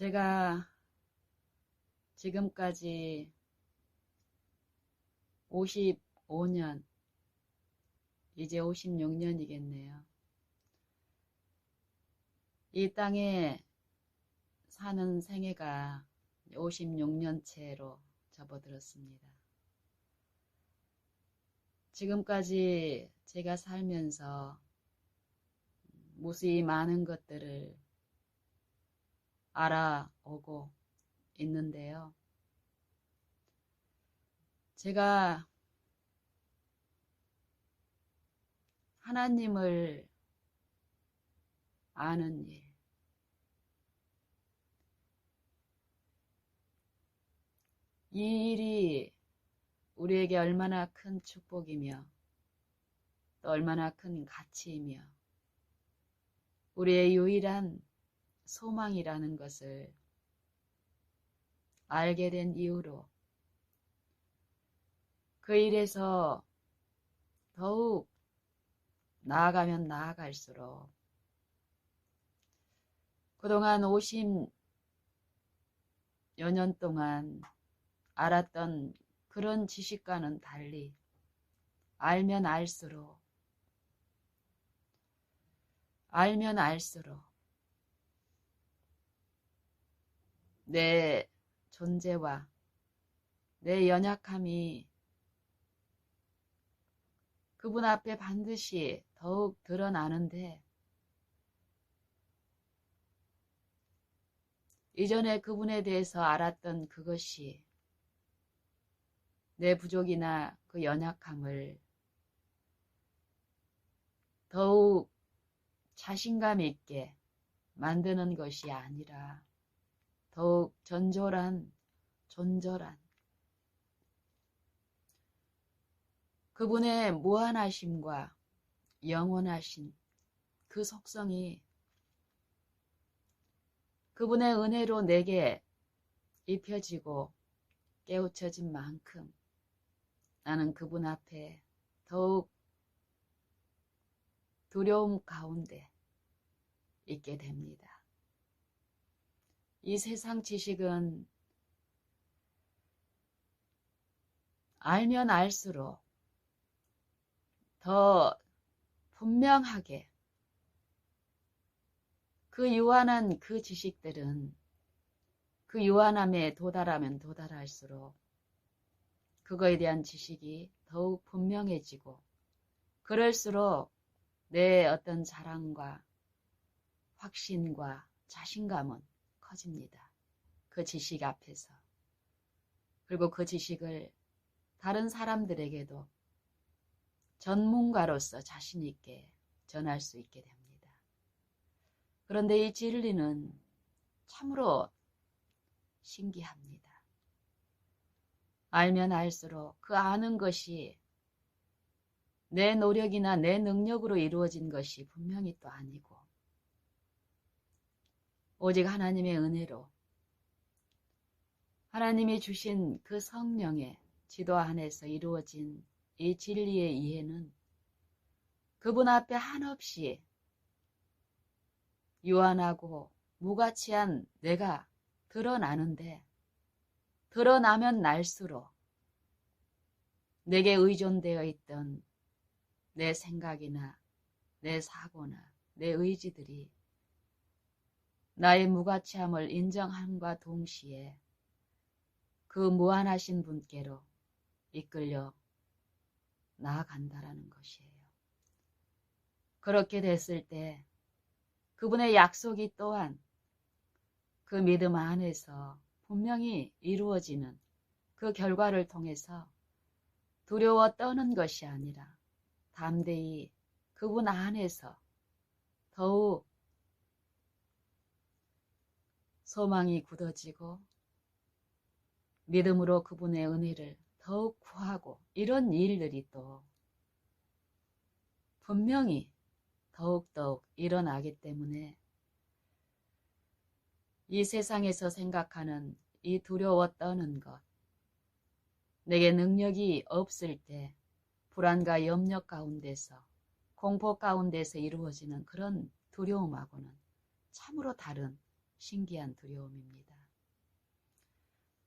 제가 지금까지 55년, 이제 56년이겠네요. 이 땅에 사는 생애가 56년째로 접어들었습니다. 지금까지 제가 살면서 무수히 많은 것들을 알아오고 있는데요. 제가 하나님을 아는 일, 이 일이 우리에게 얼마나 큰 축복이며 또 얼마나 큰 가치이며 우리의 유일한 소망이라는 것을 알게 된 이후로 그 일에서 더욱 나아가면 나아갈수록 그동안 50여 년 동안 알았던 그런 지식과는 달리 알면 알수록 내 존재와 내 연약함이 그분 앞에 반드시 더욱 드러나는데 이전에 그분에 대해서 알았던 그것이 내 부족이나 그 연약함을 더욱 자신감 있게 만드는 것이 아니라 더욱 존절한 그분의 무한하심과 영원하신 그 속성이 그분의 은혜로 내게 입혀지고 깨우쳐진 만큼 나는 그분 앞에 더욱 두려움 가운데 있게 됩니다. 이 세상 지식은 알면 알수록 더 분명하게 그 유한한 그 지식들은 그 유한함에 도달하면 도달할수록 그거에 대한 지식이 더욱 분명해지고 그럴수록 내 어떤 자랑과 확신과 자신감은 커집니다. 그 지식 앞에서. 그리고 그 지식을 다른 사람들에게도 전문가로서 자신 있게 전할 수 있게 됩니다. 그런데 이 진리는 참으로 신기합니다. 알면 알수록 그 아는 것이 내 노력이나 내 능력으로 이루어진 것이 분명히 또 아니고 오직 하나님의 은혜로 하나님이 주신 그 성령의 지도 안에서 이루어진 이 진리의 이해는 그분 앞에 한없이 유한하고 무가치한 내가 드러나는데 드러나면 날수록 내게 의존되어 있던 내 생각이나 내 사고나 내 의지들이 나의 무가치함을 인정함과 동시에 그 무한하신 분께로 이끌려 나아간다라는 것이에요. 그렇게 됐을 때 그분의 약속이 또한 그 믿음 안에서 분명히 이루어지는 그 결과를 통해서 두려워 떠는 것이 아니라 담대히 그분 안에서 더욱 소망이 굳어지고 믿음으로 그분의 은혜를 더욱 구하고 이런 일들이 또 분명히 더욱더욱 일어나기 때문에 이 세상에서 생각하는 이 두려워 떠는 것, 내게 능력이 없을 때 불안과 염려 가운데서 공포 가운데서 이루어지는 그런 두려움하고는 참으로 다른 신기한 두려움입니다.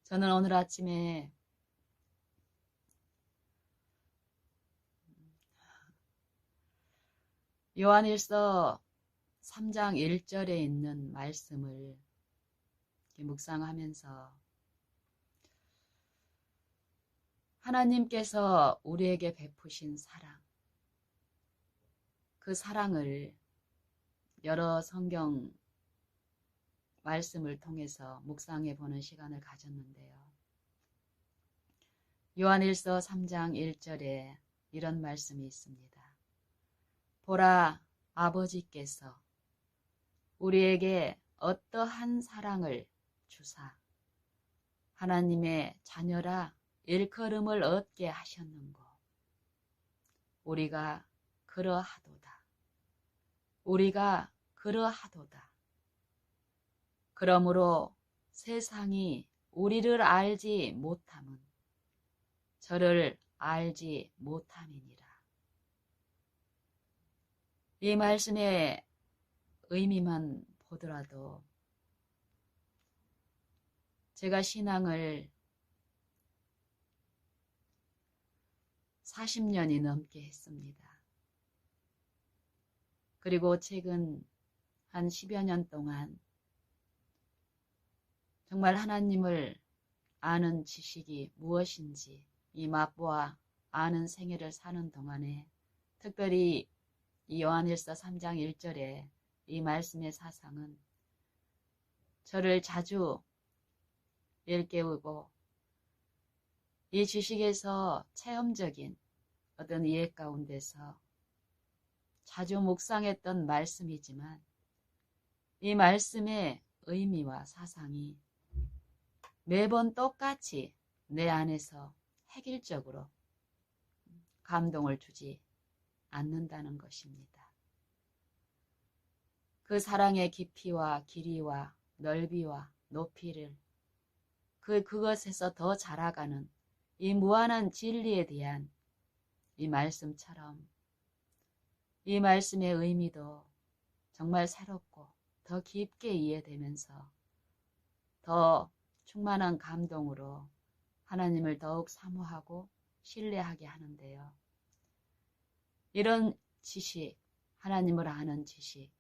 저는 오늘 아침에 요한일서 3장 1절에 있는 말씀을 묵상하면서 하나님께서 우리에게 베푸신 사랑, 그 사랑을 여러 성경 말씀을 통해서 묵상해 보는 시간을 가졌는데요. 요한일서 3장 1절에 이런 말씀이 있습니다. 보라, 아버지께서 우리에게 어떠한 사랑을 주사 하나님의 자녀라 일컬음을 얻게 하셨는고. 우리가 그러하도다. 우리가 그러하도다. 그러므로 세상이 우리를 알지 못함은 저를 알지 못함이니라. 이 말씀의 의미만 보더라도 제가 신앙을 40년이 넘게 했습니다. 그리고 최근 한 10여 년 동안 정말 하나님을 아는 지식이 무엇인지 이 맛보아 아는 생애를 사는 동안에 특별히 이 요한일서 3장 1절에 이 말씀의 사상은 저를 자주 일깨우고 이 지식에서 체험적인 어떤 이해 가운데서 자주 묵상했던 말씀이지만 이 말씀의 의미와 사상이 매번 똑같이 내 안에서 획일적으로 감동을 주지 않는다는 것입니다. 그 사랑의 깊이와 길이와 넓이와 높이를 그것에서 더 자라가는 이 무한한 진리에 대한 이 말씀처럼 이 말씀의 의미도 정말 새롭고 더 깊게 이해되면서 더 충만한 감동으로 하나님을 더욱 사모하고 신뢰하게 하는데요. 이런 지식, 하나님을 아는 지식,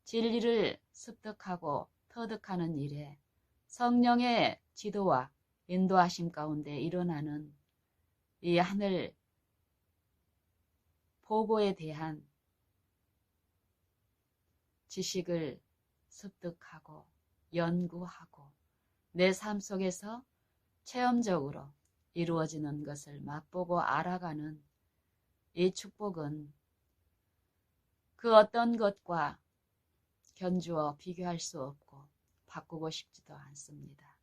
진리를 습득하고 터득하는 일에 성령의 지도와 인도하심 가운데 일어나는 이 하늘 보고에 대한 지식을 습득하고 연구하고 내 삶 속에서 체험적으로 이루어지는 것을 맛보고 알아가는 이 축복은 그 어떤 것과 견주어 비교할 수 없고 바꾸고 싶지도 않습니다.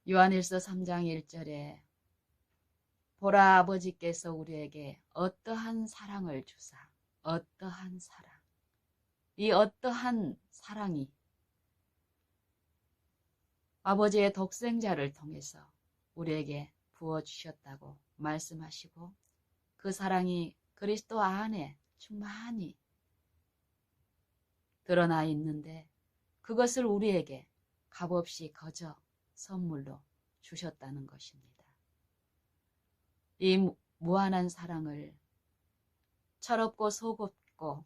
요한일서 3장 1절에 보라, 아버지께서 우리에게 어떠한 사랑을 주사, 어떠한 사랑, 이 어떠한 사랑이 아버지의 독생자를 통해서 우리에게 부어주셨다고 말씀하시고 그 사랑이 그리스도 안에 충만히 드러나 있는데 그것을 우리에게 값없이 거저 선물로 주셨다는 것입니다. 이 무한한 사랑을 철없고 속없고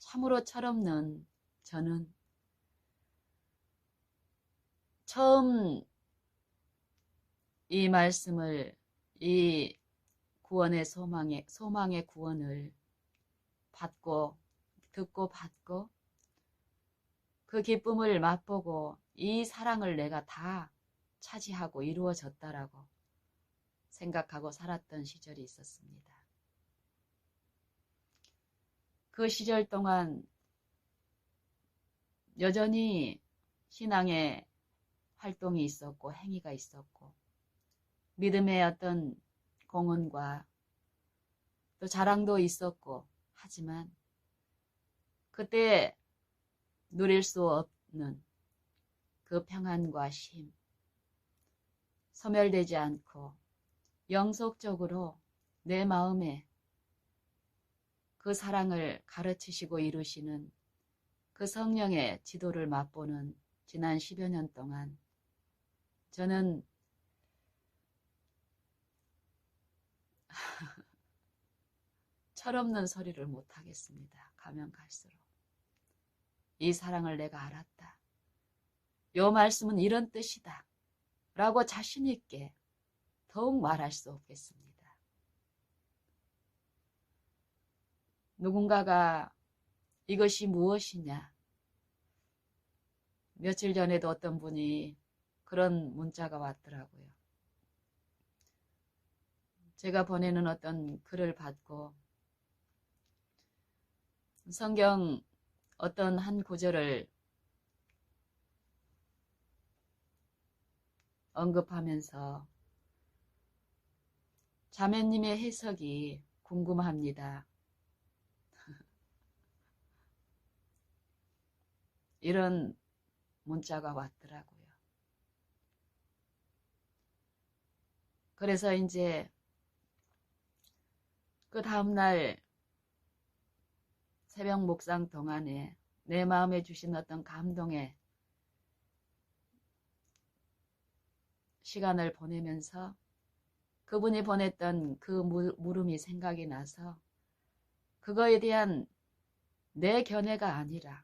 참으로 철없는 저는 처음 이 말씀을 이 구원의 소망의 구원을 받고 듣고 받고 그 기쁨을 맛보고 이 사랑을 내가 다 차지하고 이루어졌다라고 생각하고 살았던 시절이 있었습니다. 그 시절 동안 여전히 신앙의 활동이 있었고 행위가 있었고 믿음의 어떤 공헌과 또 자랑도 있었고 하지만 그때 누릴 수 없는 그 평안과 쉼, 소멸되지 않고 영속적으로 내 마음에 그 사랑을 가르치시고 이루시는 그 성령의 지도를 맛보는 지난 10여 년 동안 저는 철없는 소리를 못하겠습니다. 가면 갈수록. 이 사랑을 내가 알았다. 요 말씀은 이런 뜻이다. 라고 자신 있게 더욱 말할 수 없겠습니다. 누군가가 이것이 무엇이냐? 며칠 전에도 어떤 분이 그런 문자가 왔더라고요. 제가 보내는 어떤 글을 받고 성경 어떤 한 구절을 언급하면서 자매님의 해석이 궁금합니다. 이런 문자가 왔더라고요. 그래서 이제 그 다음날 새벽 묵상 동안에 내 마음에 주신 어떤 감동의 시간을 보내면서 그분이 보냈던 그 물음이 생각이 나서 그거에 대한 내 견해가 아니라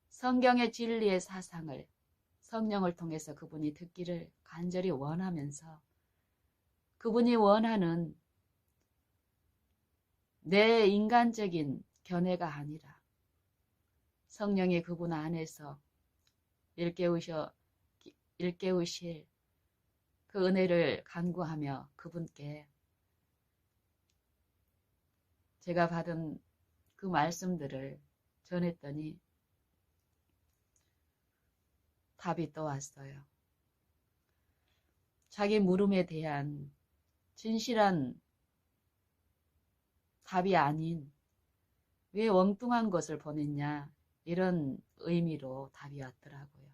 성경의 진리의 사상을 성령을 통해서 그분이 듣기를 간절히 원하면서 그분이 원하는 내 인간적인 견해가 아니라 성령이 그분 안에서 일깨우실 그 은혜를 간구하며 그분께 제가 받은 그 말씀들을 전했더니 답이 또 왔어요. 자기 물음에 대한 진실한 답이 아닌 왜 엉뚱한 것을 보냈냐 이런 의미로 답이 왔더라고요.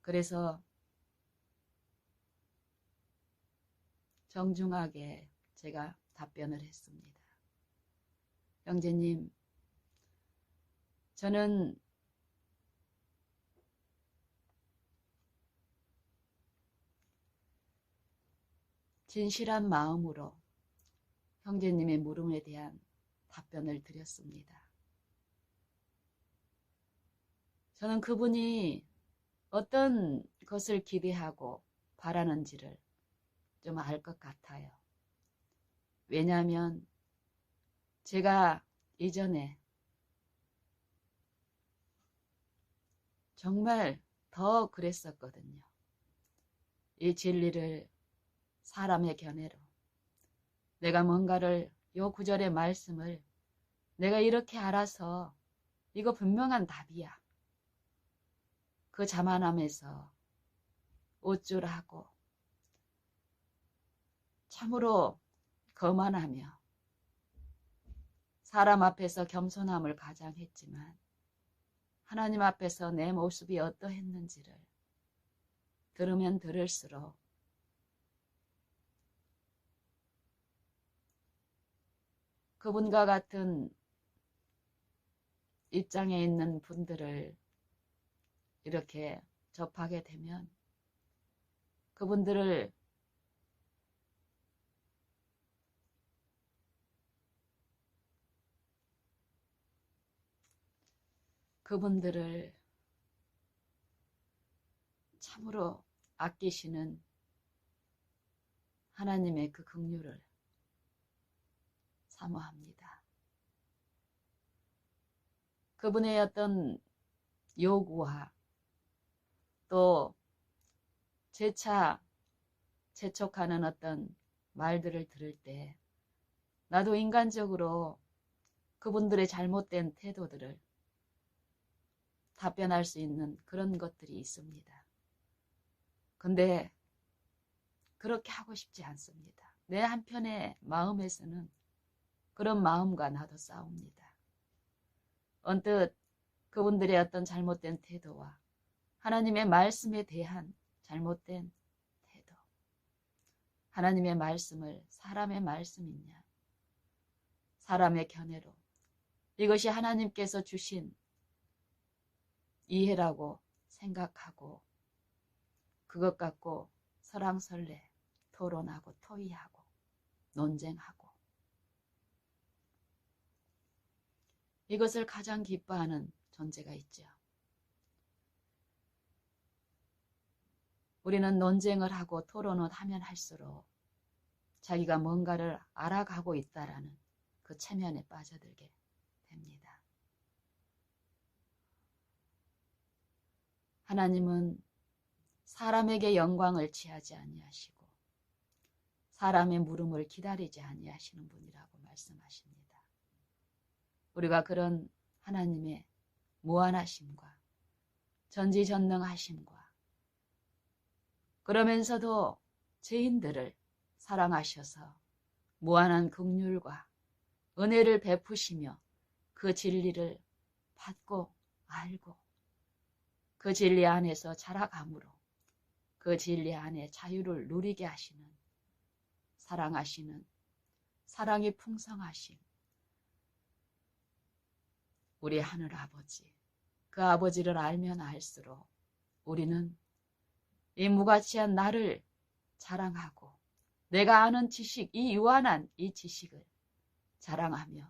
그래서 정중하게 제가 답변을 했습니다. 형제님, 저는 진실한 마음으로 형제님의 물음에 대한 답변을 드렸습니다. 저는 그분이 어떤 것을 기대하고 바라는지를 좀 알 것 같아요. 왜냐하면 제가 이전에 정말 더 그랬었거든요. 이 진리를 사람의 견해로 내가 뭔가를 요 구절의 말씀을 내가 이렇게 알아서 이거 분명한 답이야. 그 자만함에서 우쭐하고 참으로 거만하며 사람 앞에서 겸손함을 가장했지만 하나님 앞에서 내 모습이 어떠했는지를 들으면 들을수록 그분과 같은 입장에 있는 분들을 이렇게 접하게 되면 그분들을 참으로 아끼시는 하나님의 그 긍휼을 사모합니다. 그분의 어떤 요구와 또 재차 재촉하는 어떤 말들을 들을 때 나도 인간적으로 그분들의 잘못된 태도들을 답변할 수 있는 그런 것들이 있습니다. 근데 그렇게 하고 싶지 않습니다. 내 한편의 마음에서는 그런 마음과 나도 싸웁니다. 언뜻 그분들의 어떤 잘못된 태도와 하나님의 말씀에 대한 잘못된 태도, 하나님의 말씀을 사람의 말씀이냐 사람의 견해로 이것이 하나님께서 주신 이해라고 생각하고 그것 갖고 설왕설래 토론하고 토의하고 논쟁하고 이것을 가장 기뻐하는 존재가 있죠. 우리는 논쟁을 하고 토론을 하면 할수록 자기가 뭔가를 알아가고 있다라는 그 체면에 빠져들게 됩니다. 하나님은 사람에게 영광을 취하지 아니하시고 사람의 물음을 기다리지 아니하시는 분이라고 말씀하십니다. 우리가 그런 하나님의 무한하심과 전지전능하심과 그러면서도 죄인들을 사랑하셔서 무한한 긍휼과 은혜를 베푸시며 그 진리를 받고 알고 그 진리 안에서 자라감으로 그 진리 안에 자유를 누리게 하시는 사랑하시는 사랑이 풍성하신 우리 하늘 아버지, 그 아버지를 알면 알수록 우리는 이 무가치한 나를 자랑하고 내가 아는 지식, 이 유한한 이 지식을 자랑하며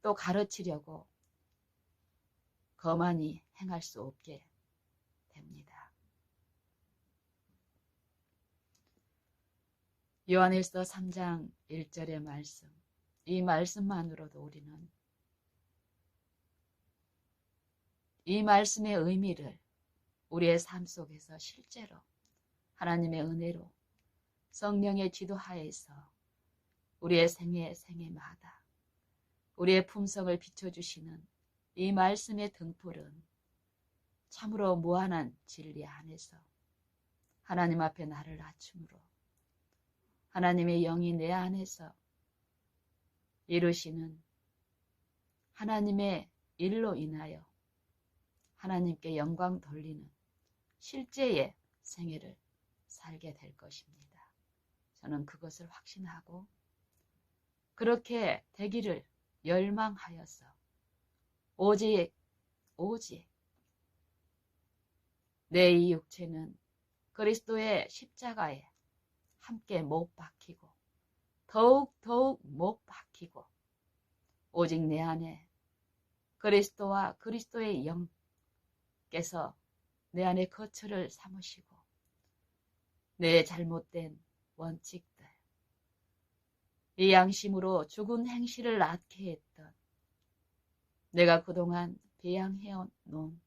또 가르치려고 거만히 행할 수 없게 됩니다. 요한일서 3장 1절의 말씀, 이 말씀만으로도 우리는 이 말씀의 의미를 우리의 삶 속에서 실제로 하나님의 은혜로 성령의 지도하에서 우리의 생애마다 우리의 품성을 비춰주시는 이 말씀의 등불은 참으로 무한한 진리 안에서 하나님 앞에 나를 낮춤으로 하나님의 영이 내 안에서 이루시는 하나님의 일로 인하여 하나님께 영광 돌리는 실제의 생애를 살게 될 것입니다. 저는 그것을 확신하고 그렇게 되기를 열망하여서 오직 내 이 육체는 그리스도의 십자가에 함께 못 박히고 더욱 못 박히고 오직 내 안에 그리스도와 그리스도의 영께서 내 안에 거처를 삼으시고 내 잘못된 원칙들 이 양심으로 죽은 행실을 낳게 했던 내가 그동안 배양해놓은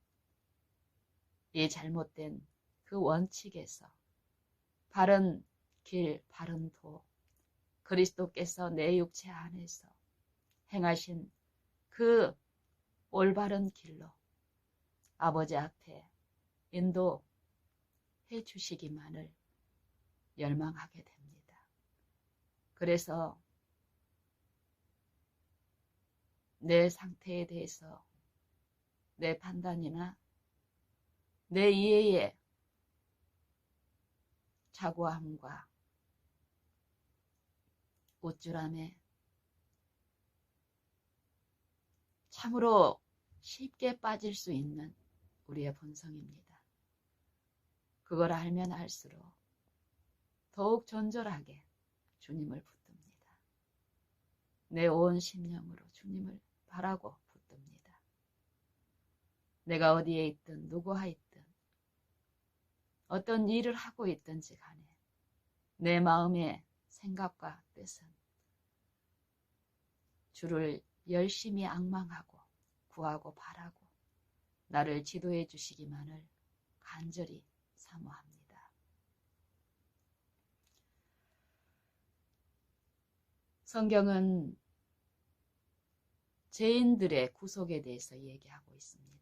이 잘못된 그 원칙에서 바른 길, 바른 도 그리스도께서 내 육체 안에서 행하신 그 올바른 길로 아버지 앞에 인도해 주시기만을 열망하게 됩니다. 그래서 내 상태에 대해서 내 판단이나 내 이해에 자고함과 우쭐함에 참으로 쉽게 빠질 수 있는 우리의 본성입니다. 그걸 알면 알수록 더욱 존절하게 주님을 붙듭니다. 내 온 심령으로 주님을 바라고 붙듭니다. 내가 어디에 있든 누구와 있든 어떤 일을 하고 있든지 간에 내 마음의 생각과 뜻은 주를 열심히 앙망하고 구하고 바라고 나를 지도해 주시기만을 간절히 사모합니다. 성경은 죄인들의 구속에 대해서 얘기하고 있습니다.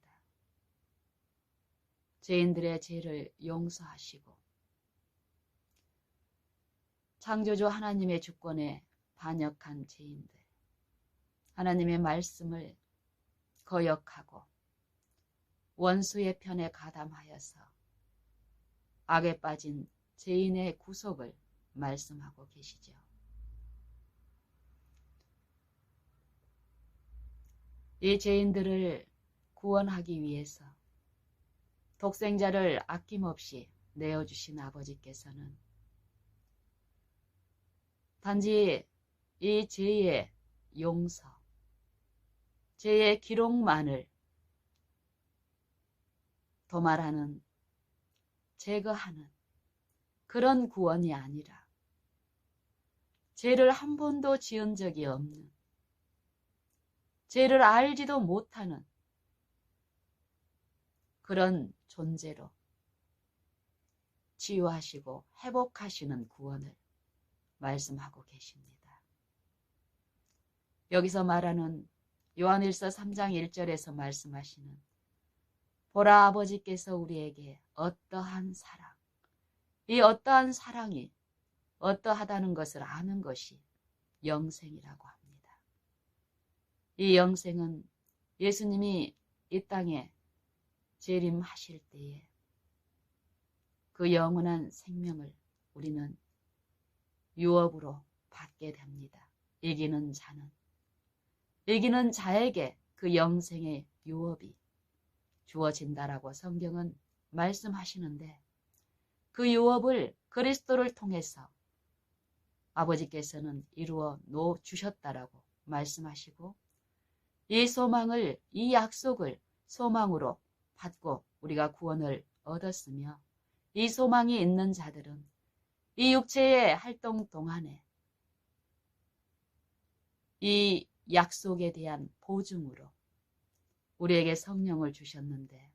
죄인들의 죄를 용서하시고 창조주 하나님의 주권에 반역한 죄인들, 하나님의 말씀을 거역하고 원수의 편에 가담하여서 악에 빠진 죄인의 구속을 말씀하고 계시죠. 이 죄인들을 구원하기 위해서 독생자를 아낌없이 내어주신 아버지께서는 단지 이 죄의 용서, 죄의 기록만을 도말하는, 제거하는 그런 구원이 아니라 죄를 한 번도 지은 적이 없는, 죄를 알지도 못하는 그런 존재로 치유하시고 회복하시는 구원을 말씀하고 계십니다. 여기서 말하는 요한일서 3장 1절에서 말씀하시는 보라 아버지께서 우리에게 어떠한 사랑, 이 어떠한 사랑이 어떠하다는 것을 아는 것이 영생이라고 합니다. 이 영생은 예수님이 이 땅에 재림하실 때에 그 영원한 생명을 우리는 유업으로 받게 됩니다. 이기는 자에게 그 영생의 유업이 주어진다라고 성경은 말씀하시는데 그 유업을 그리스도를 통해서 아버지께서는 이루어 주셨다라고 말씀하시고 이 소망을, 이 약속을 소망으로 받고 우리가 구원을 얻었으며 이 소망이 있는 자들은 이 육체의 활동 동안에 이 약속에 대한 보증으로 우리에게 성령을 주셨는데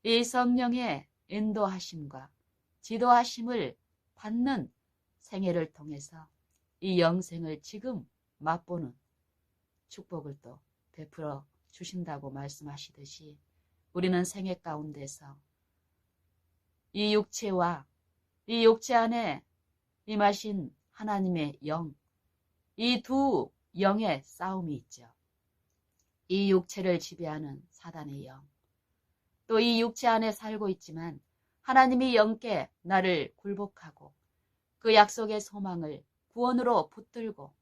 이 성령의 인도하심과 지도하심을 받는 생애를 통해서 이 영생을 지금 맛보는 축복을 또 베풀어 주신다고 말씀하시듯이 우리는 생애 가운데서 이 육체와 이 육체 안에 임하신 하나님의 영, 이 두 영의 싸움이 있죠. 이 육체를 지배하는 사단의 영, 또 이 육체 안에 살고 있지만 하나님이 영께 나를 굴복하고 그 약속의 소망을 구원으로 붙들고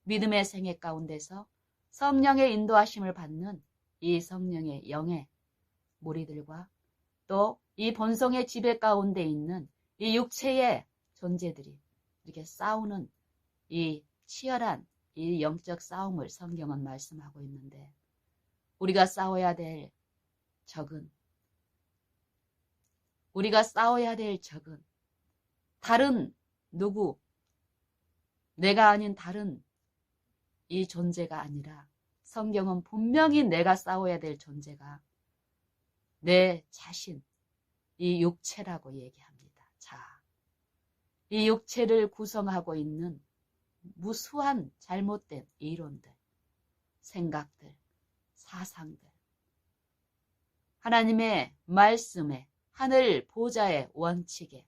믿음의 생애 가운데서 성령의 인도하심을 받는 이 성령의 영의 무리들과 또 이 본성의 지배 가운데 있는 이 육체의 존재들이 이렇게 싸우는 이 치열한 이 영적 싸움을 성경은 말씀하고 있는데 우리가 싸워야 될 적은 다른 누구, 내가 아닌 다른 이 존재가 아니라 성경은 분명히 내가 싸워야 될 존재가 내 자신, 이 육체라고 얘기합니다. 자, 이 육체를 구성하고 있는 무수한 잘못된 이론들, 생각들, 사상들, 하나님의 말씀에, 하늘 보좌의 원칙에,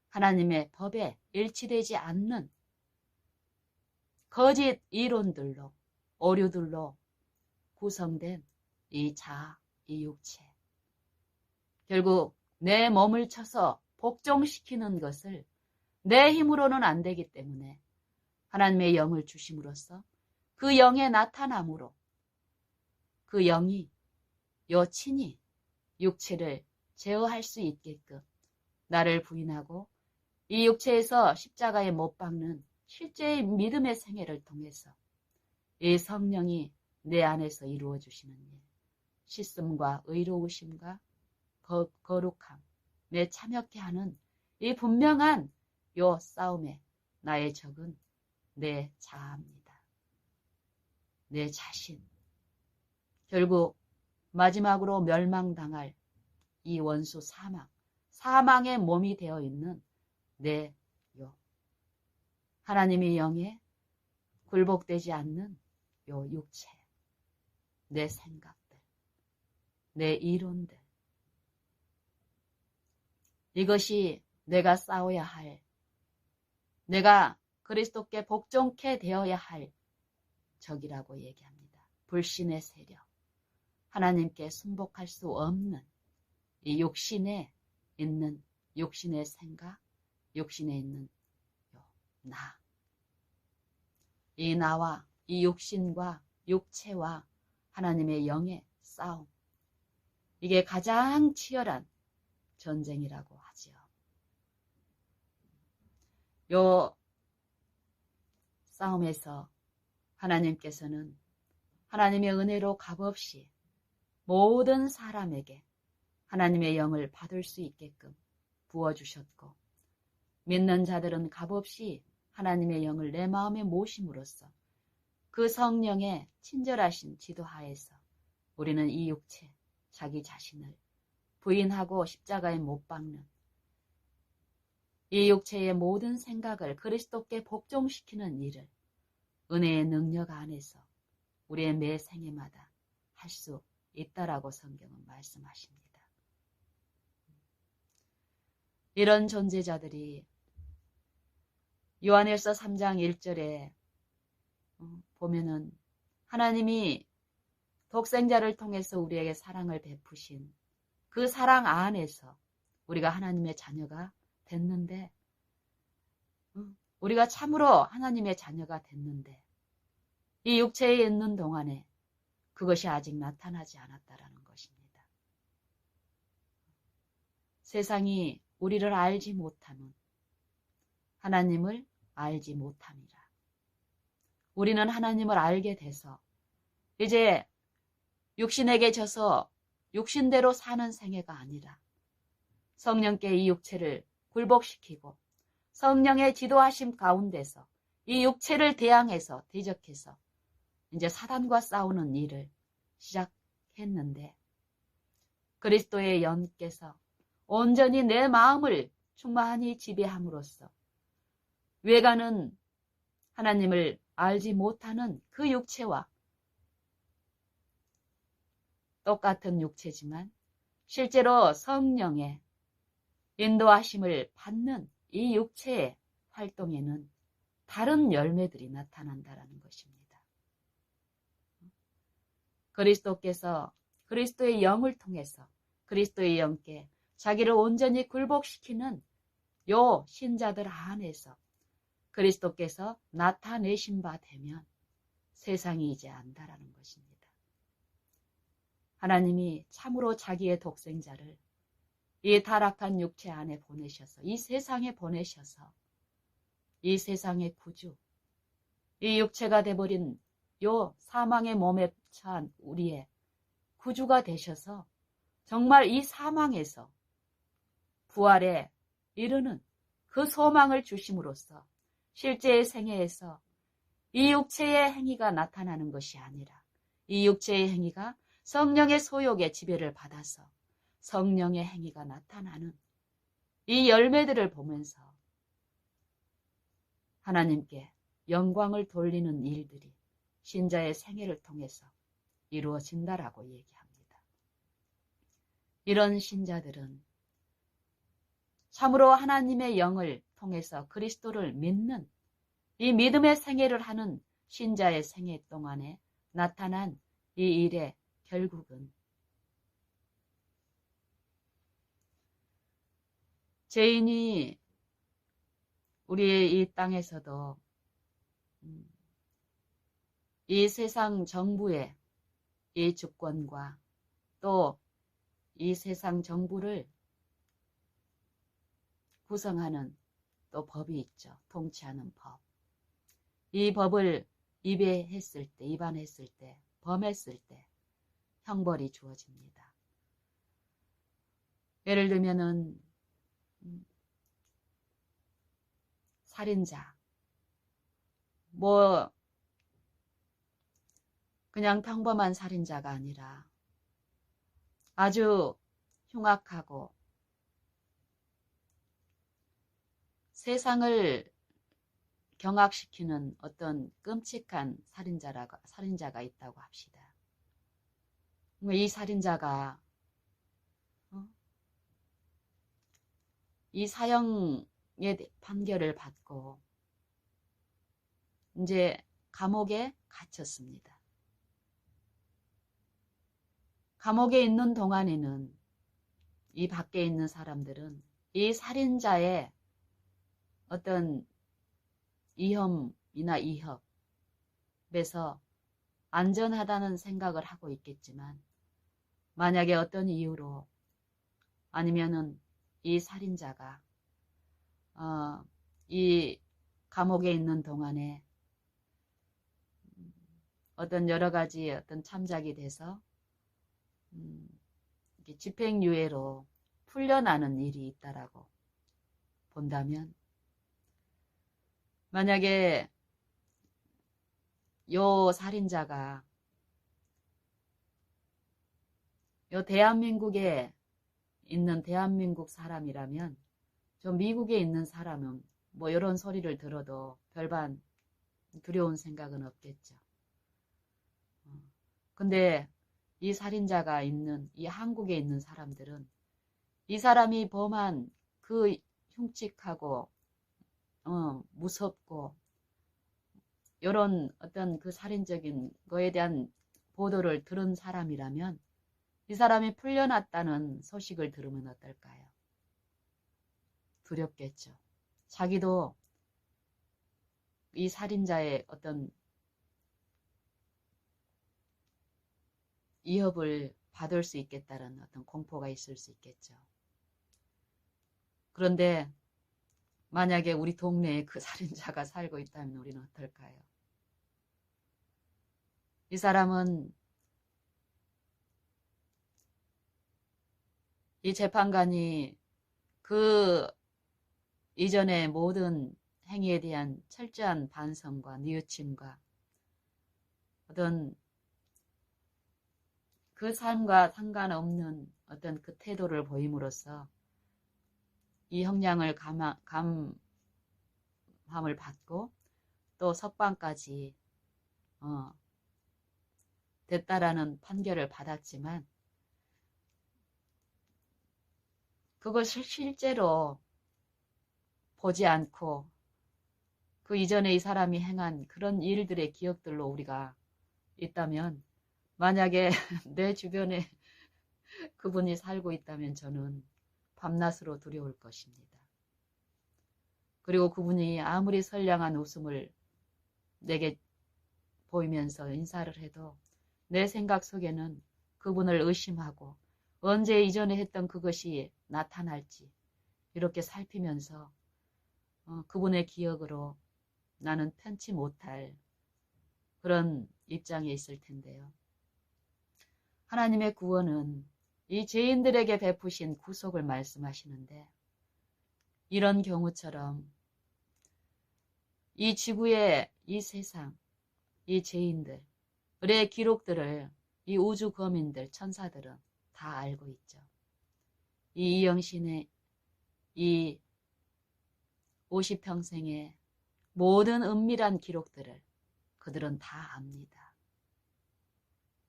하나님의 법에 일치되지 않는 거짓 이론들로, 오류들로 구성된 이 자아, 이 육체. 결국 내 몸을 쳐서 복종시키는 것을 내 힘으로는 안 되기 때문에 하나님의 영을 주심으로써 그 영의 나타남으로 그 영이 친히 육체를 제어할 수 있게끔 나를 부인하고 이 육체에서 십자가에 못 박는 실제의 믿음의 생애를 통해서 이 성령이 내 안에서 이루어 주시는 일, 씻음과 의로우심과 거룩함에 참여케 하는 이 분명한 요 싸움에 나의 적은 내 자아입니다. 내 자신. 결국 마지막으로 멸망당할 이 원수 사망의 몸이 되어 있는 내 하나님의 영에 굴복되지 않는 요 육체, 내 생각들, 내 이론들. 이것이 내가 싸워야 할, 내가 그리스도께 복종케 되어야 할 적이라고 얘기합니다. 불신의 세력, 하나님께 순복할 수 없는 이 육신에 있는 육신의 생각, 육신에 있는 나. 이 나와 이 육신과 육체와 하나님의 영의 싸움. 이게 가장 치열한 전쟁이라고 하지요. 요 싸움에서 하나님께서는 하나님의 은혜로 값없이 모든 사람에게 하나님의 영을 받을 수 있게끔 부어주셨고, 믿는 자들은 값없이 하나님의 영을 내 마음에 모심으로써 그 성령의 친절하신 지도하에서 우리는 이 육체, 자기 자신을 부인하고 십자가에 못 박는 이 육체의 모든 생각을 그리스도께 복종시키는 일을 은혜의 능력 안에서 우리의 매 생애마다 할 수 있다라고 성경은 말씀하십니다. 이런 존재자들이 요한일서 3장 1절에 보면은 하나님이 독생자를 통해서 우리에게 사랑을 베푸신 그 사랑 안에서 우리가 하나님의 자녀가 됐는데, 우리가 참으로 하나님의 자녀가 됐는데 이 육체에 있는 동안에 그것이 아직 나타나지 않았다라는 것입니다. 세상이 우리를 알지 못함은 하나님을 알지 못함이라. 우리는 하나님을 알게 돼서 이제 육신에게 져서 육신대로 사는 생애가 아니라 성령께 이 육체를 굴복시키고 성령의 지도하심 가운데서 이 육체를 대항해서 대적해서 이제 사단과 싸우는 일을 시작했는데, 그리스도의 영께서 온전히 내 마음을 충만히 지배함으로써 외관은 하나님을 알지 못하는 그 육체와 똑같은 육체지만 실제로 성령의 인도하심을 받는 이 육체의 활동에는 다른 열매들이 나타난다는 것입니다. 그리스도께서 그리스도의 영을 통해서 그리스도의 영께 자기를 온전히 굴복시키는 요 신자들 안에서 그리스도께서 나타내신 바 되면 세상이 이제 안다라는 것입니다. 하나님이 참으로 자기의 독생자를 이 타락한 육체 안에 보내셔서 이 세상에 보내셔서 이 세상의 구주, 이 육체가 돼버린 요 사망의 몸에 처한 우리의 구주가 되셔서 정말 이 사망에서 부활에 이르는 그 소망을 주심으로써 실제의 생애에서 이 육체의 행위가 나타나는 것이 아니라 이 육체의 행위가 성령의 소욕의 지배를 받아서 성령의 행위가 나타나는 이 열매들을 보면서 하나님께 영광을 돌리는 일들이 신자의 생애를 통해서 이루어진다라고 얘기합니다. 이런 신자들은 참으로 하나님의 영을 통해서 그리스도를 믿는 이 믿음의 생애를 하는 신자의 생애 동안에 나타난 이 일의 결국은 죄인이 우리의 이 땅에서도 이 세상 정부의 이 주권과 또 이 세상 정부를 구성하는 또 법이 있죠. 통치하는 법. 이 법을 위반했을 때, 범했을 때 형벌이 주어집니다. 예를 들면은 살인자, 그냥 평범한 살인자가 아니라 아주 흉악하고 세상을 경악시키는 어떤 끔찍한 살인자가 있다고 합시다. 이 살인자가 이 사형의 판결을 받고 이제 감옥에 갇혔습니다. 감옥에 있는 동안에는 이 밖에 있는 사람들은 이 살인자의 어떤 이혐이나 이협에서 안전하다는 생각을 하고 있겠지만 만약에 어떤 이유로 아니면은 이 살인자가 이 감옥에 있는 동안에 어떤 여러 가지 어떤 참작이 돼서 집행유예로 풀려나는 일이 있다라고 본다면 만약에 요 살인자가 요 대한민국에 있는 대한민국 사람이라면 저 미국에 있는 사람은 뭐 이런 소리를 들어도 별반 두려운 생각은 없겠죠. 근데 이 살인자가 있는 이 한국에 있는 사람들은 이 사람이 범한 그 흉측하고 무섭고 이런 어떤 그 살인적인 거에 대한 보도를 들은 사람이라면 이 사람이 풀려났다는 소식을 들으면 어떨까요? 두렵겠죠. 자기도 이 살인자의 어떤 위협을 받을 수 있겠다는 어떤 공포가 있을 수 있겠죠. 그런데 만약에 우리 동네에 그 살인자가 살고 있다면 우리는 어떨까요? 이 사람은 이 재판관이 그 이전의 모든 행위에 대한 철저한 반성과 뉘우침과 어떤 그 삶과 상관없는 어떤 그 태도를 보임으로써 이 형량을 감함을 받고 또 석방까지 됐다라는 판결을 받았지만 그것을 실제로 보지 않고 그 이전에 이 사람이 행한 그런 일들의 기억들로 우리가 있다면 만약에 내 주변에 그분이 살고 있다면 저는 밤낮으로 두려울 것입니다. 그리고 그분이 아무리 선량한 웃음을 내게 보이면서 인사를 해도 내 생각 속에는 그분을 의심하고 언제 이전에 했던 그것이 나타날지 이렇게 살피면서 그분의 기억으로 나는 편치 못할 그런 입장에 있을 텐데요. 하나님의 구원은 이 죄인들에게 베푸신 구속을 말씀하시는데 이런 경우처럼 이 지구의 이 세상, 이 죄인들의 기록들을 이 우주 거민들, 천사들은 다 알고 있죠. 이 이영신의 이 50평생의 모든 은밀한 기록들을 그들은 다 압니다.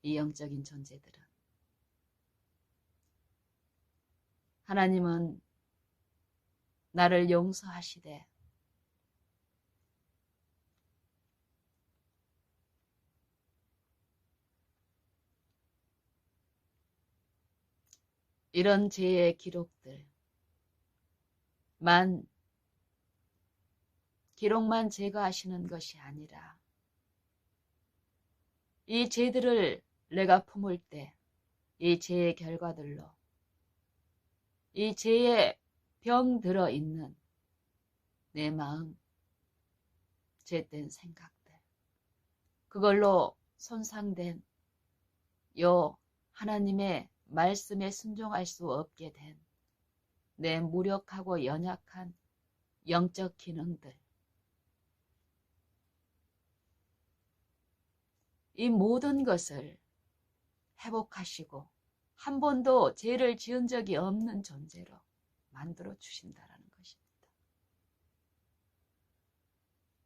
이 영적인 존재들은. 하나님은 나를 용서하시되 이런 죄의 기록만 제거하시는 것이 아니라 이 죄들을 내가 품을 때 이 죄의 결과들로 이 죄에 병 들어 있는 내 마음, 죄된 생각들, 그걸로 손상된 요 하나님의 말씀에 순종할 수 없게 된 내 무력하고 연약한 영적 기능들, 이 모든 것을 회복하시고 한 번도 죄를 지은 적이 없는 존재로 만들어 주신다라는 것입니다.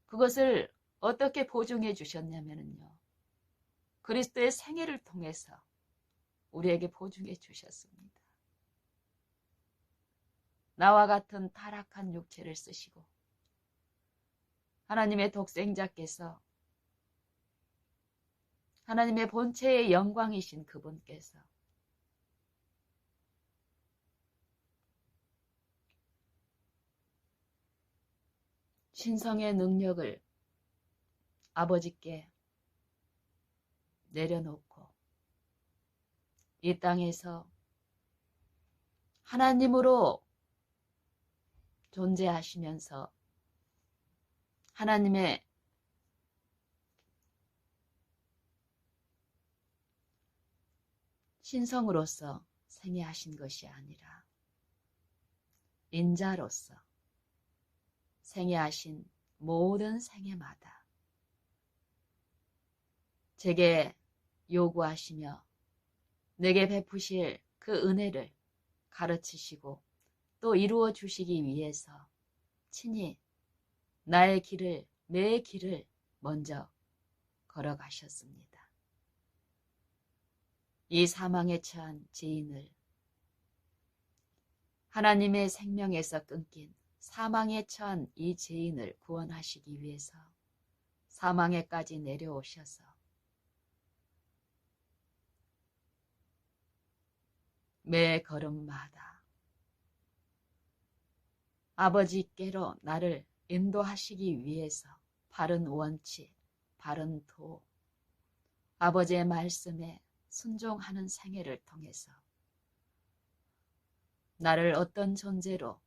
그것을 어떻게 보증해 주셨냐면요. 그리스도의 생애를 통해서 우리에게 보증해 주셨습니다. 나와 같은 타락한 육체를 쓰시고 하나님의 독생자께서 하나님의 본체의 영광이신 그분께서 신성의 능력을 아버지께 내려놓고 이 땅에서 하나님으로 존재하시면서 하나님의 신성으로서 생애하신 것이 아니라 인자로서 생애하신 모든 생애마다 제게 요구하시며 내게 베푸실 그 은혜를 가르치시고 또 이루어 주시기 위해서 친히 나의 길을, 내 길을 먼저 걸어가셨습니다. 이 사망에 처한 죄인을 하나님의 생명에서 끊긴 사망에 처한 이 죄인을 구원하시기 위해서 사망에까지 내려오셔서 매 걸음마다 아버지께로 나를 인도하시기 위해서 바른 원칙, 바른 도, 아버지의 말씀에 순종하는 생애를 통해서 나를 어떤 존재로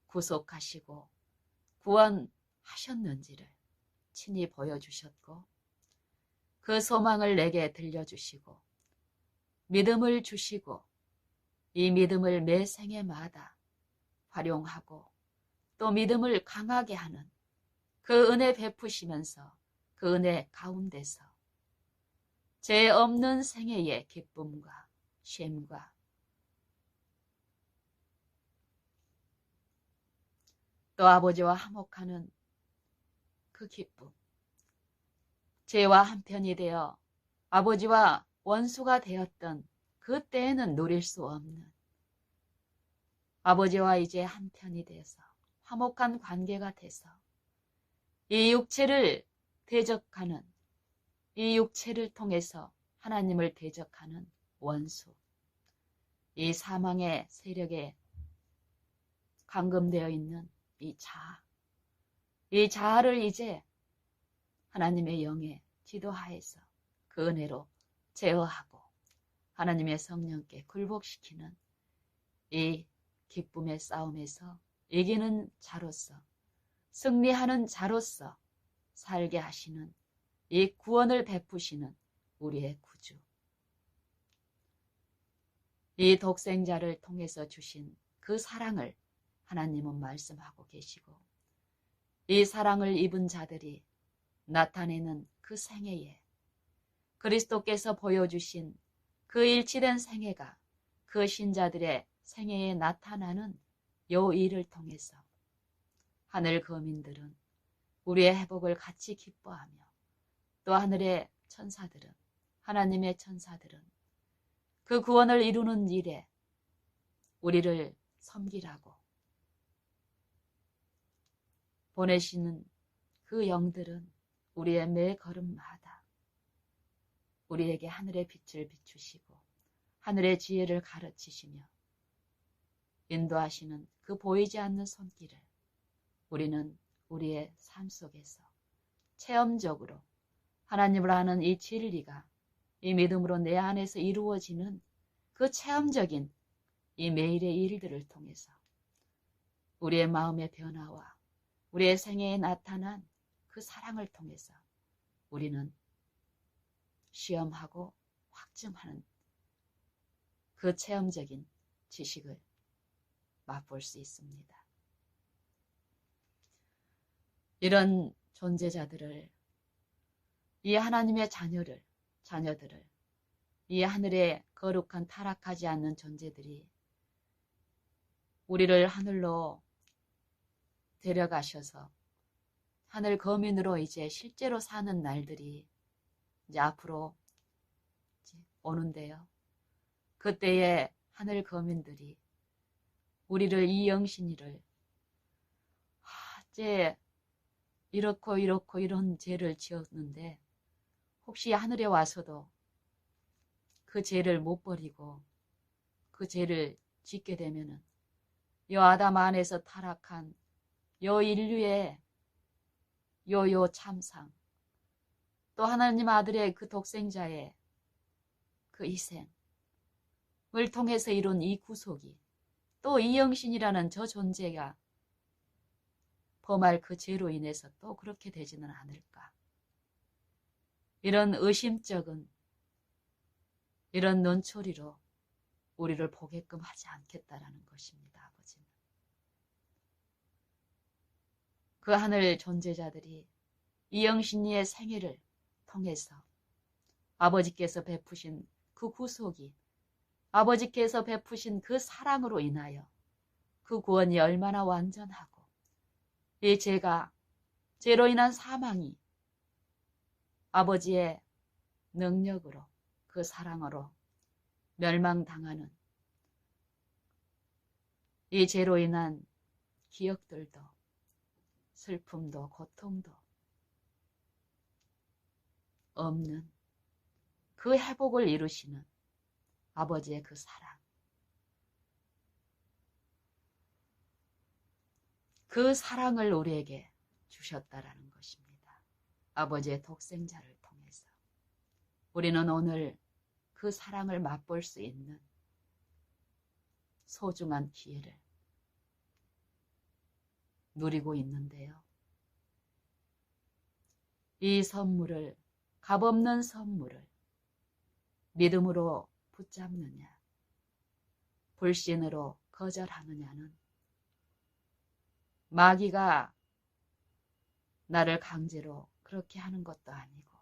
구속하시고 구원하셨는지를 친히 보여주셨고 그 소망을 내게 들려주시고 믿음을 주시고 이 믿음을 매 생애마다 활용하고 또 믿음을 강하게 하는 그 은혜 베푸시면서 그 은혜 가운데서 죄 없는 생애의 기쁨과 쉼과 또 아버지와 화목하는 그 기쁨, 죄와 한편이 되어 아버지와 원수가 되었던 그때에는 누릴 수 없는 아버지와 이제 한편이 되어서 화목한 관계가 돼서 이 육체를 대적하는 이 육체를 통해서 하나님을 대적하는 원수, 이 사망의 세력에 감금되어 있는 이 자아, 이 자아를 이제 하나님의 영에 지도하에서 그 은혜로 제어하고 하나님의 성령께 굴복시키는 이 기쁨의 싸움에서 이기는 자로서 승리하는 자로서 살게 하시는 이 구원을 베푸시는 우리의 구주, 이 독생자를 통해서 주신 그 사랑을 하나님은 말씀하고 계시고 이 사랑을 입은 자들이 나타내는 그 생애에 그리스도께서 보여주신 그 일치된 생애가 그 신자들의 생애에 나타나는 요 일을 통해서 하늘 거민들은 우리의 회복을 같이 기뻐하며 또 하늘의 천사들은 하나님의 천사들은 그 구원을 이루는 일에 우리를 섬기라고 보내시는 그 영들은 우리의 매 걸음마다 우리에게 하늘의 빛을 비추시고 하늘의 지혜를 가르치시며 인도하시는 그 보이지 않는 손길을 우리는 우리의 삶 속에서 체험적으로 하나님을 아는 이 진리가 이 믿음으로 내 안에서 이루어지는 그 체험적인 이 매일의 일들을 통해서 우리의 마음의 변화와 우리의 생애에 나타난 그 사랑을 통해서 우리는 시험하고 확증하는 그 체험적인 지식을 맛볼 수 있습니다. 이런 존재자들을, 이 하나님의 자녀들을, 이 하늘의 거룩한 타락하지 않는 존재들이 우리를 하늘로 데려가셔서 하늘 거민으로 이제 실제로 사는 날들이 이제 앞으로 이제 오는데요. 그때의 하늘 거민들이 우리를 이 영신이를 이제 이렇고 이런 죄를 지었는데 혹시 하늘에 와서도 그 죄를 못 버리고 그 죄를 짓게 되면은 요 아담 안에서 타락한 요 인류의 요 참상, 또 하나님 아들의 그 독생자의 그 희생을 통해서 이룬 이 구속이 또 이영신이라는 저 존재가 범할 그 죄로 인해서 또 그렇게 되지는 않을까. 이런 의심적인 이런 눈초리로 우리를 보게끔 하지 않겠다라는 것입니다. 아버지는. 그 하늘 존재자들이 이영신이의 생애를 통해서 아버지께서 베푸신 그 구속이 아버지께서 베푸신 그 사랑으로 인하여 그 구원이 얼마나 완전하고 이 죄로 인한 사망이 아버지의 능력으로 그 사랑으로 멸망당하는 이 죄로 인한 기억들도 슬픔도 고통도 없는 그 회복을 이루시는 아버지의 그 사랑, 그 사랑을 우리에게 주셨다라는 것입니다. 아버지의 독생자를 통해서 우리는 오늘 그 사랑을 맛볼 수 있는 소중한 기회를 누리고 있는데요. 이 선물을, 값없는 선물을 믿음으로 붙잡느냐, 불신으로 거절하느냐는 마귀가 나를 강제로 그렇게 하는 것도 아니고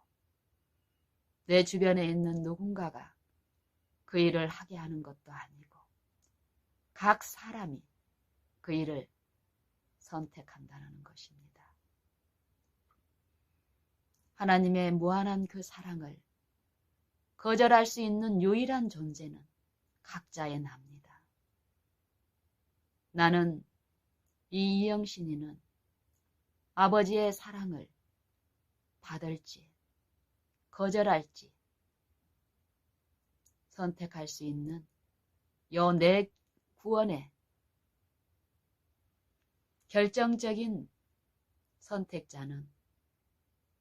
내 주변에 있는 누군가가 그 일을 하게 하는 것도 아니고 각 사람이 그 일을 선택한다는 것입니다. 하나님의 무한한 그 사랑을 거절할 수 있는 유일한 존재는 각자의 나입니다. 나는 이 이영신이는 아버지의 사랑을 받을지 거절할지 선택할 수 있는 요 내 구원의 결정적인 선택자는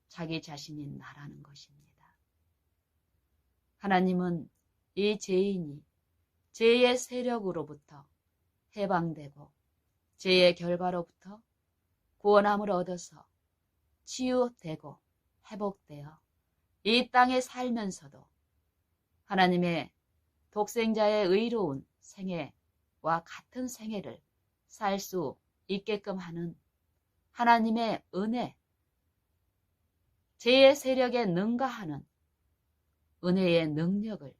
자기 자신인 나라는 것입니다. 하나님은 이 죄인이 죄의 세력으로부터 해방되고 죄의 결과로부터 구원함을 얻어서 치유되고 회복되어 이 땅에 살면서도 하나님의 독생자의 의로운 생애와 같은 생애를 살 수 있게끔 하는 하나님의 은혜, 죄의 세력에 능가하는 은혜의 능력을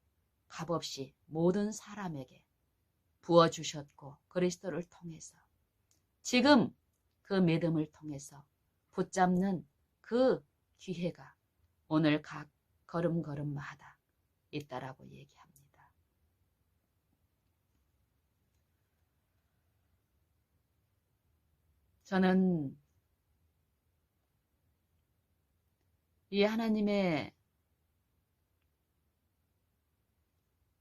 값없이 모든 사람에게 부어주셨고 그리스도를 통해서 지금 그 믿음을 통해서 붙잡는 그 기회가 오늘 각 걸음걸음마다 있다라고 얘기합니다. 저는 이 하나님의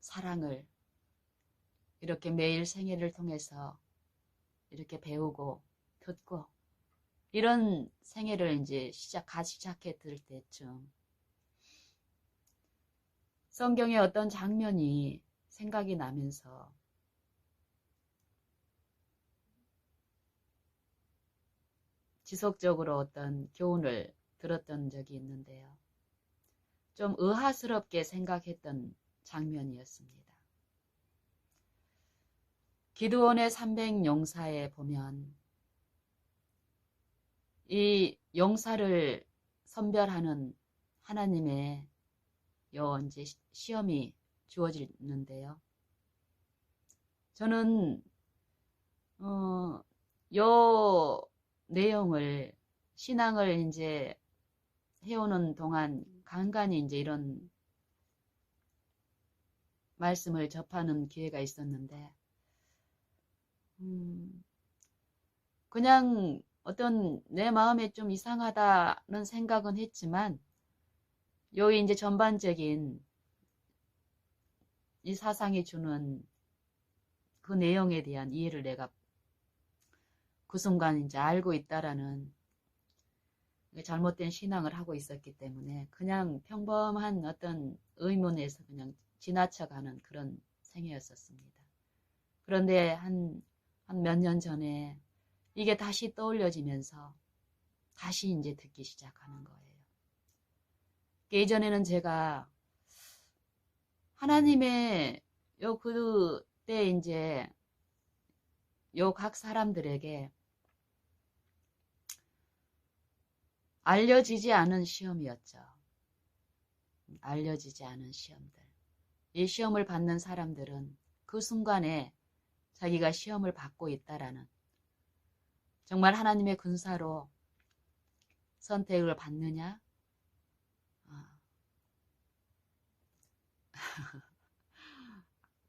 사랑을 이렇게 매일 생애를 통해서 이렇게 배우고 듣고 이런 생애를 이제 시작해 들 때쯤 성경의 어떤 장면이 생각이 나면서 지속적으로 어떤 교훈을 들었던 적이 있는데요. 좀 의아스럽게 생각했던 장면이었습니다. 기드온의 300용사에 보면 이 용사를 선별하는 하나님의 이제 시험이 주어지는데요. 저는 요 내용을 신앙을 이제 해오는 동안 간간히 이제 이런 말씀을 접하는 기회가 있었는데 그냥 어떤 내 마음에 좀 이상하다는 생각은 했지만 요 이제 전반적인 이 사상이 주는 그 내용에 대한 이해를 내가 그 순간 이제 알고 있다라는 잘못된 신앙을 하고 있었기 때문에 그냥 평범한 어떤 의문에서 그냥 지나쳐가는 그런 생애였었습니다. 그런데 한 몇 년 전에 이게 다시 떠올려지면서 다시 이제 듣기 시작하는 거예요. 예전에는 제가 하나님의 그때 이제 각 사람들에게 알려지지 않은 시험이었죠. 알려지지 않은 시험들. 이 시험을 받는 사람들은 그 순간에 자기가 시험을 받고 있다라는 정말 하나님의 군사로 선택을 받느냐?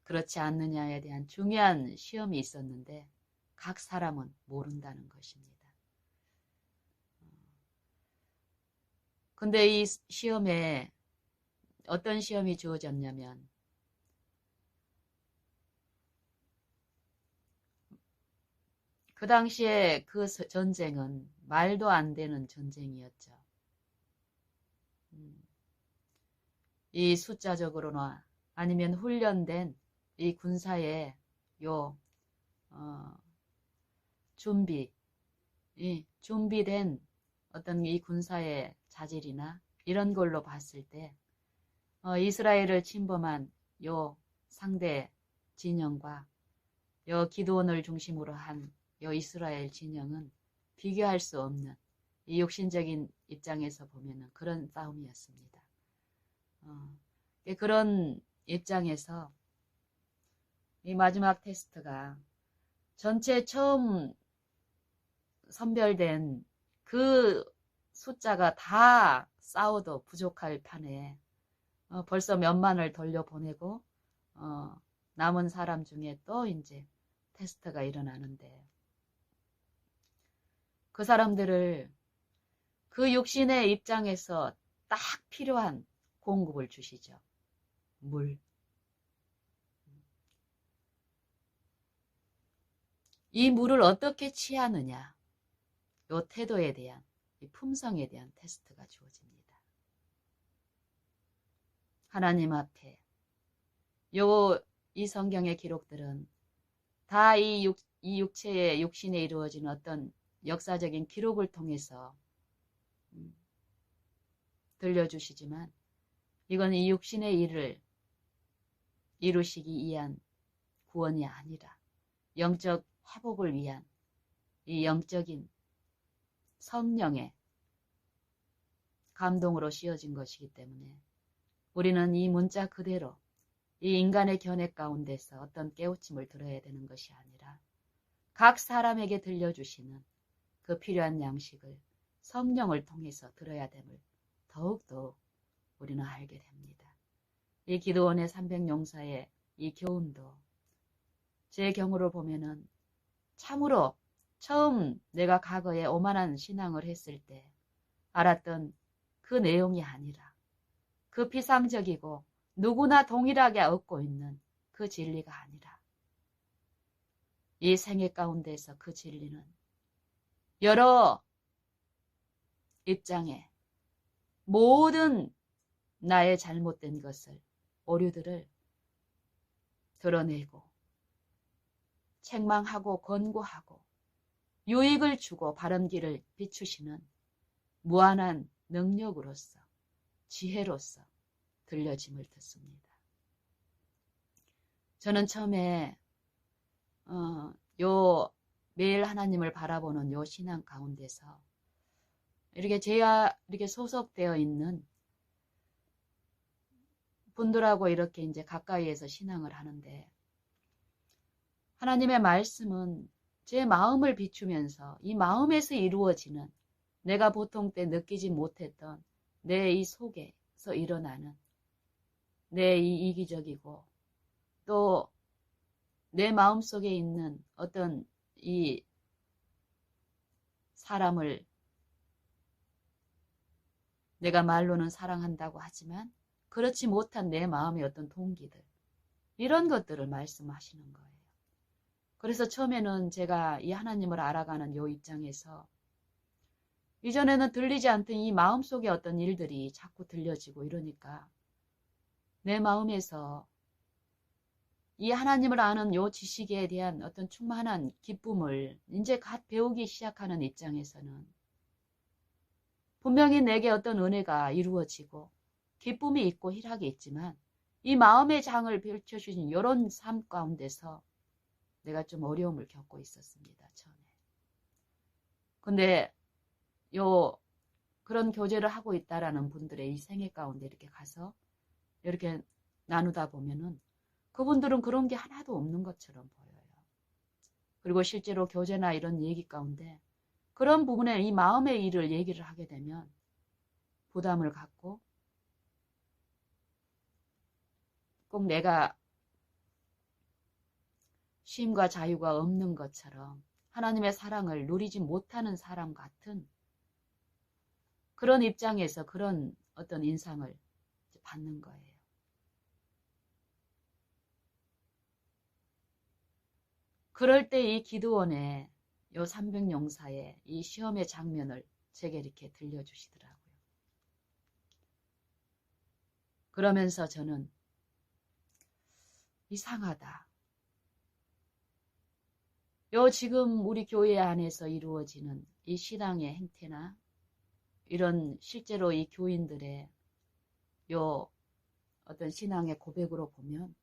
그렇지 않느냐에 대한 중요한 시험이 있었는데 각 사람은 모른다는 것입니다. 근데 이 시험에 어떤 시험이 주어졌냐면 그 당시에 그 전쟁은 말도 안 되는 전쟁이었죠. 이 숫자적으로나 아니면 훈련된 이 군사의 준비된 어떤 이 군사의 자질이나 이런 걸로 봤을 때 이스라엘을 침범한 상대 진영과 기드온을 중심으로 한 이스라엘 진영은 비교할 수 없는 이 육신적인 입장에서 보면은 그런 싸움이었습니다. 그런 입장에서 이 마지막 테스트가 전체 처음 선별된 그 숫자가 다 싸워도 부족할 판에 벌써 몇만을 돌려보내고 남은 사람 중에 또 이제 테스트가 일어나는데 그 사람들을 그 육신의 입장에서 딱 필요한 공급을 주시죠. 물. 이 물을 어떻게 취하느냐. 요 태도에 대한, 이 품성에 대한 테스트가 주어집니다. 하나님 앞에 이 성경의 기록들은 다 이 육체의 육신에 이루어진 어떤 역사적인 기록을 통해서 들려주시지만 이건 이 육신의 일을 이루시기 위한 구원이 아니라 영적 회복을 위한 이 영적인 성령의 감동으로 씌워진 것이기 때문에 우리는 이 문자 그대로 이 인간의 견해 가운데서 어떤 깨우침을 들어야 되는 것이 아니라 각 사람에게 들려주시는 그 필요한 양식을 성령을 통해서 들어야 됨을 더욱더 우리는 알게 됩니다. 이 기드온의 300용사의 이 교훈도 제 경우로 보면은 참으로 처음 내가 과거에 오만한 신앙을 했을 때 알았던 그 내용이 아니라 그 피상적이고 누구나 동일하게 얻고 있는 그 진리가 아니라 이 생애 가운데서 그 진리는 여러 입장에 모든 나의 잘못된 것을, 오류들을 드러내고 책망하고 권고하고 유익을 주고 바른 길을 비추시는 무한한 능력으로서 지혜로서 들려짐을 듣습니다. 저는 처음에 매일 하나님을 바라보는 요 신앙 가운데서 이렇게 소속되어 있는 분들하고 이렇게 이제 가까이에서 신앙을 하는데 하나님의 말씀은 제 마음을 비추면서 이 마음에서 이루어지는 내가 보통 때 느끼지 못했던 내 이 속에서 일어나는 내 이 이기적이고 또 내 마음속에 있는 어떤 이 사람을 내가 말로는 사랑한다고 하지만 그렇지 못한 내 마음의 어떤 동기들 이런 것들을 말씀하시는 거예요. 그래서 처음에는 제가 이 하나님을 알아가는 요 입장에서 이전에는 들리지 않던 이 마음속의 어떤 일들이 자꾸 들려지고 이러니까 내 마음에서 이 하나님을 아는 요 지식에 대한 어떤 충만한 기쁨을 이제 갓 배우기 시작하는 입장에서는 분명히 내게 어떤 은혜가 이루어지고 기쁨이 있고 희락이 있지만 이 마음의 장을 펼쳐주신 이런 삶 가운데서 내가 좀 어려움을 겪고 있었습니다. 처음에. 근데 그런 교제를 하고 있다라는 분들의 이 생애 가운데 이렇게 가서 이렇게 나누다 보면은 그분들은 그런 게 하나도 없는 것처럼 보여요. 그리고 실제로 교제나 이런 얘기 가운데 그런 부분에 이 마음의 일을 얘기를 하게 되면 부담을 갖고 꼭 내가 쉼과 자유가 없는 것처럼 하나님의 사랑을 누리지 못하는 사람 같은 그런 입장에서 그런 어떤 인상을 받는 거예요. 그럴 때 이 기드온의 요 300용사의 이 시험의 장면을 제게 이렇게 들려주시더라고요. 그러면서 저는 이상하다. 요 지금 우리 교회 안에서 이루어지는 이 신앙의 행태나 이런 실제로 이 교인들의 요 어떤 신앙의 고백으로 보면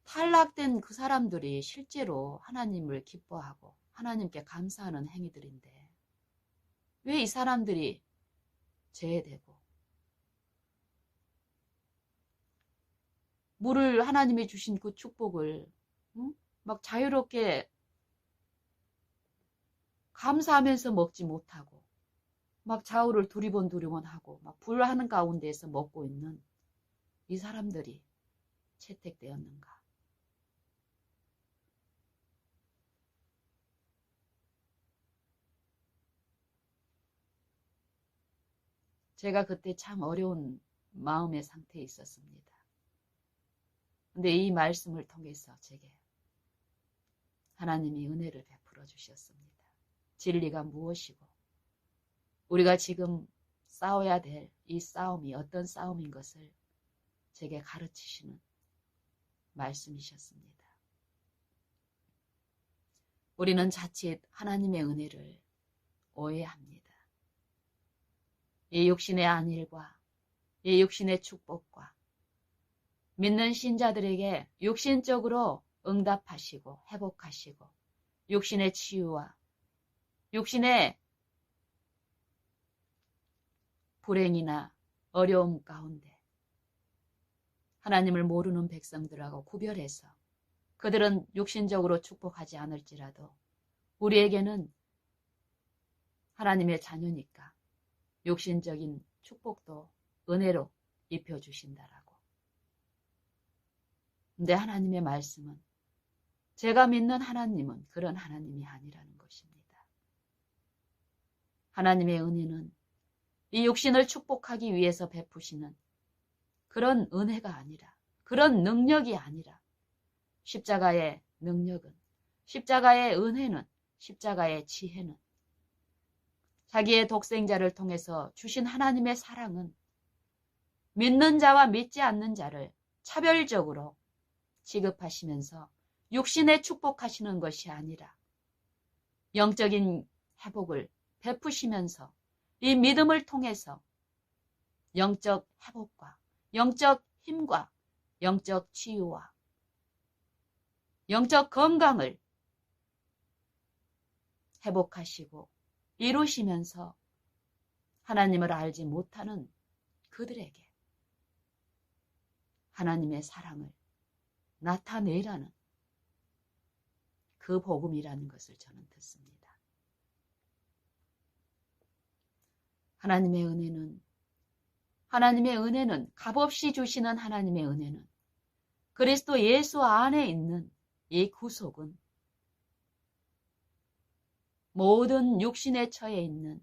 탈락된 그 사람들이 실제로 하나님을 기뻐하고 하나님께 감사하는 행위들인데 왜 이 사람들이 제외되고 물을 하나님이 주신 그 축복을 막 자유롭게 감사하면서 먹지 못하고 막 좌우를 두리번두리번 하고 막 불하는 가운데에서 먹고 있는 이 사람들이 채택되었는가? 제가 그때 참 어려운 마음의 상태에 있었습니다. 근데 이 말씀을 통해서 제게 하나님이 은혜를 베풀어 주셨습니다. 진리가 무엇이고 우리가 지금 싸워야 될 이 싸움이 어떤 싸움인 것을 제게 가르치시는 말씀이셨습니다. 우리는 자칫 하나님의 은혜를 오해합니다. 이 육신의 안일과 이 육신의 축복과 믿는 신자들에게 육신적으로 응답하시고 회복하시고 육신의 치유와 육신의 불행이나 어려움 가운데 하나님을 모르는 백성들하고 구별해서 그들은 육신적으로 축복하지 않을지라도 우리에게는 하나님의 자녀니까 육신적인 축복도 은혜로 입혀주신다라고. 근데 하나님의 말씀은 제가 믿는 하나님은 그런 하나님이 아니라는 것입니다. 하나님의 은혜는 이 육신을 축복하기 위해서 베푸시는 그런 은혜가 아니라 그런 능력이 아니라 십자가의 능력은 십자가의 은혜는 십자가의 지혜는 자기의 독생자를 통해서 주신 하나님의 사랑은 믿는 자와 믿지 않는 자를 차별적으로 취급하시면서 육신에 축복하시는 것이 아니라 영적인 회복을 베푸시면서 이 믿음을 통해서 영적 회복과 영적 힘과 영적 치유와 영적 건강을 회복하시고 이루시면서 하나님을 알지 못하는 그들에게 하나님의 사랑을 나타내라는 그 복음이라는 것을 저는 듣습니다. 하나님의 은혜는 값없이 주시는 하나님의 은혜는 그리스도 예수 안에 있는 이 구속은 모든 육신에 처해 있는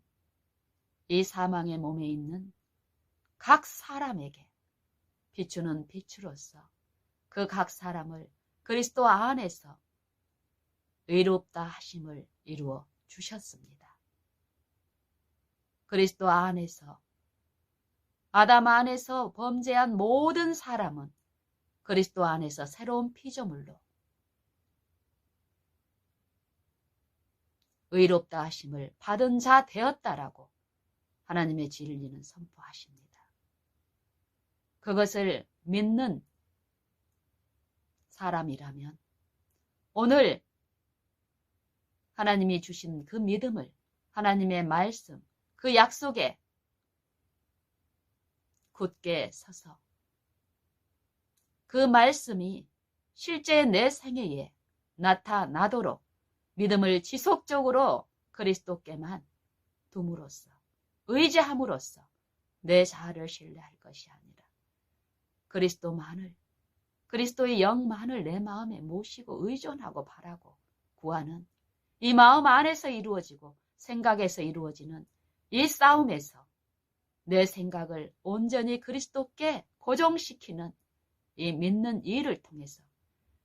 이 사망의 몸에 있는 각 사람에게 비추는 빛으로서 그 각 사람을 그리스도 안에서 의롭다 하심을 이루어 주셨습니다. 그리스도 안에서, 아담 안에서 범죄한 모든 사람은 그리스도 안에서 새로운 피조물로 의롭다 하심을 받은 자 되었다라고 하나님의 진리는 선포하십니다. 그것을 믿는 사람이라면 오늘 하나님이 주신 그 믿음을, 하나님의 말씀, 그 약속에 굳게 서서 그 말씀이 실제 내 생애에 나타나도록 믿음을 지속적으로 그리스도께만 둠으로써, 의지함으로써 내 자아를 신뢰할 것이 아니라 그리스도만을, 그리스도의 영만을 내 마음에 모시고 의존하고 바라고 구하는 이 마음 안에서 이루어지고 생각에서 이루어지는 이 싸움에서 내 생각을 온전히 그리스도께 고정시키는 이 믿는 일을 통해서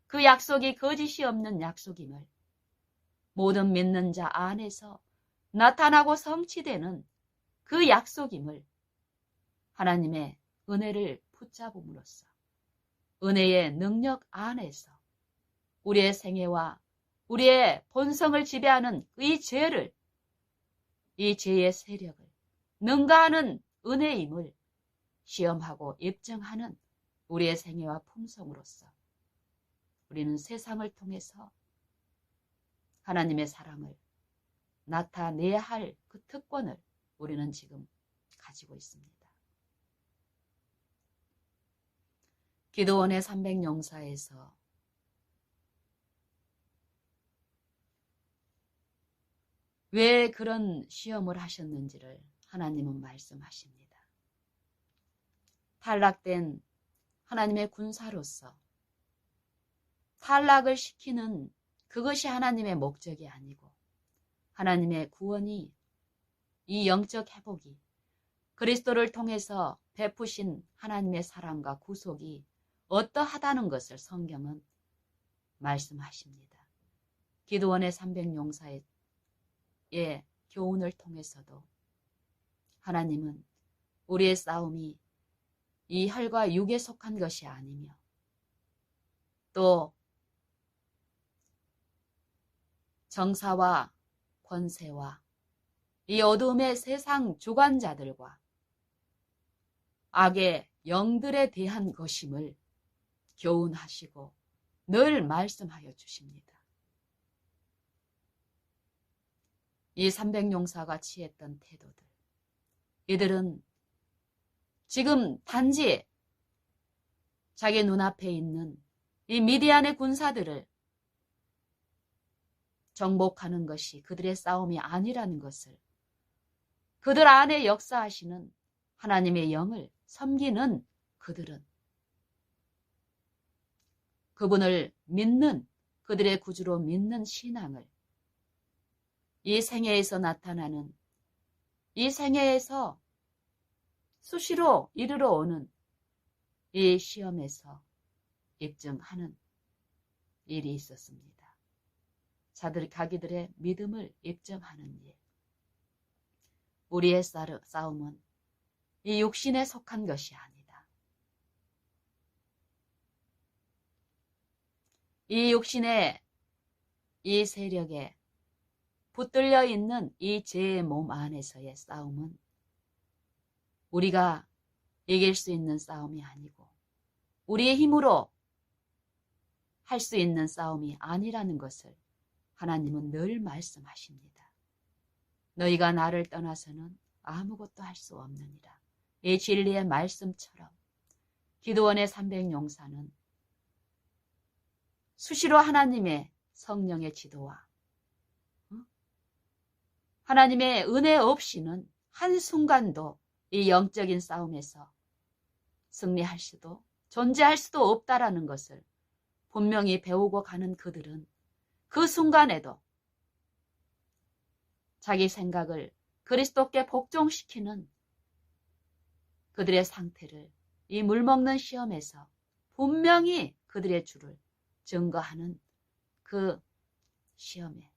그 약속이 거짓이 없는 약속임을 모든 믿는 자 안에서 나타나고 성취되는 그 약속임을 하나님의 은혜를 붙잡음으로써 은혜의 능력 안에서 우리의 생애와 우리의 본성을 지배하는 이 죄를, 이 죄의 세력을 능가하는 은혜임을 시험하고 입증하는 우리의 생애와 품성으로서 우리는 세상을 통해서 하나님의 사랑을 나타내야 할 그 특권을 우리는 지금 가지고 있습니다. 기도원의 300용사에서 왜 그런 시험을 하셨는지를 하나님은 말씀하십니다. 탈락된 하나님의 군사로서 탈락을 시키는 그것이 하나님의 목적이 아니고 하나님의 구원이, 이 영적 회복이 그리스도를 통해서 베푸신 하나님의 사랑과 구속이 어떠하다는 것을 성경은 말씀하십니다. 기도원의 300용사의 교훈을 통해서도 하나님은 우리의 싸움이 이 혈과 육에 속한 것이 아니며 또 정사와 권세와 이 어둠의 세상 주관자들과 악의 영들에 대한 것임을 교훈하시고 늘 말씀하여 주십니다. 이 300용사가 취했던 태도들, 이들은 지금 단지 자기 눈앞에 있는 이 미디안의 군사들을 정복하는 것이 그들의 싸움이 아니라는 것을, 그들 안에 역사하시는 하나님의 영을 섬기는 그들은 그분을 믿는, 그들의 구주로 믿는 신앙을 이 생애에서 나타나는, 이 생애에서 수시로 이르러 오는 이 시험에서 입증하는 일이 있었습니다. 자기들의 믿음을 입증하는 일. 우리의 싸움은 이 육신에 속한 것이 아니다. 이 육신의 이 세력에 붙들려 있는 이 죄의 몸 안에서의 싸움은 우리가 이길 수 있는 싸움이 아니고 우리의 힘으로 할 수 있는 싸움이 아니라는 것을 하나님은 늘 말씀하십니다. 너희가 나를 떠나서는 아무것도 할 수 없느니라. 이 진리의 말씀처럼 기도원의 300용사는 수시로 하나님의 성령의 지도와 하나님의 은혜 없이는 한순간도 이 영적인 싸움에서 승리할 수도 존재할 수도 없다라는 것을 분명히 배우고 가는 그들은 그 순간에도 자기 생각을 그리스도께 복종시키는 그들의 상태를 이 물먹는 시험에서 분명히 그들의 주를 증거하는 그 시험에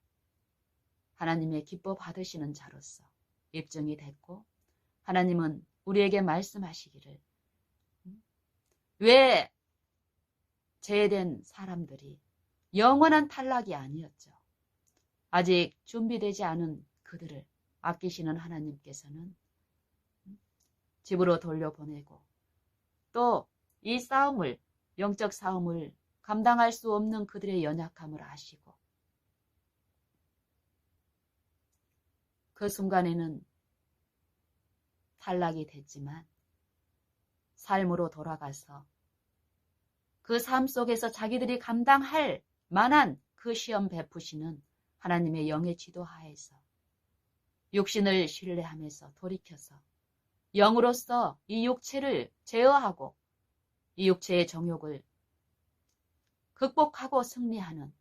하나님의 기뻐 받으시는 자로서 입증이 됐고 하나님은 우리에게 말씀하시기를 왜 제외된 사람들이 영원한 탈락이 아니었죠. 아직 준비되지 않은 그들을 아끼시는 하나님께서는 집으로 돌려보내고 또 이 싸움을, 영적 싸움을 감당할 수 없는 그들의 연약함을 아시고 그 순간에는 탈락이 됐지만 삶으로 돌아가서 그 삶 속에서 자기들이 감당할 만한 그 시험 베푸시는 하나님의 영의 지도하에서 육신을 신뢰하면서 돌이켜서 영으로서 이 육체를 제어하고 이 육체의 정욕을 극복하고 승리하는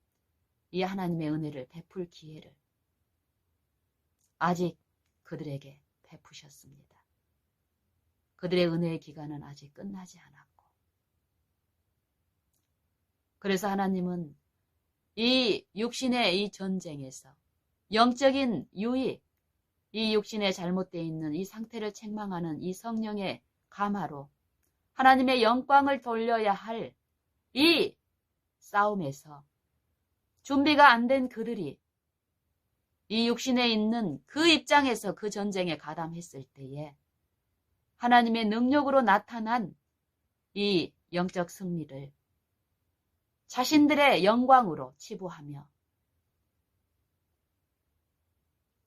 이 하나님의 은혜를 베풀 기회를 아직 그들에게 베푸셨습니다. 그들의 은혜의 기간은 아직 끝나지 않았고 그래서 하나님은 이 육신의 이 전쟁에서 영적인 유익, 이 육신에 잘못되어 있는 이 상태를 책망하는 이 성령의 감화로 하나님의 영광을 돌려야 할 이 싸움에서 준비가 안 된 그들이 이 육신에 있는 그 입장에서 그 전쟁에 가담했을 때에 하나님의 능력으로 나타난 이 영적 승리를 자신들의 영광으로 치부하며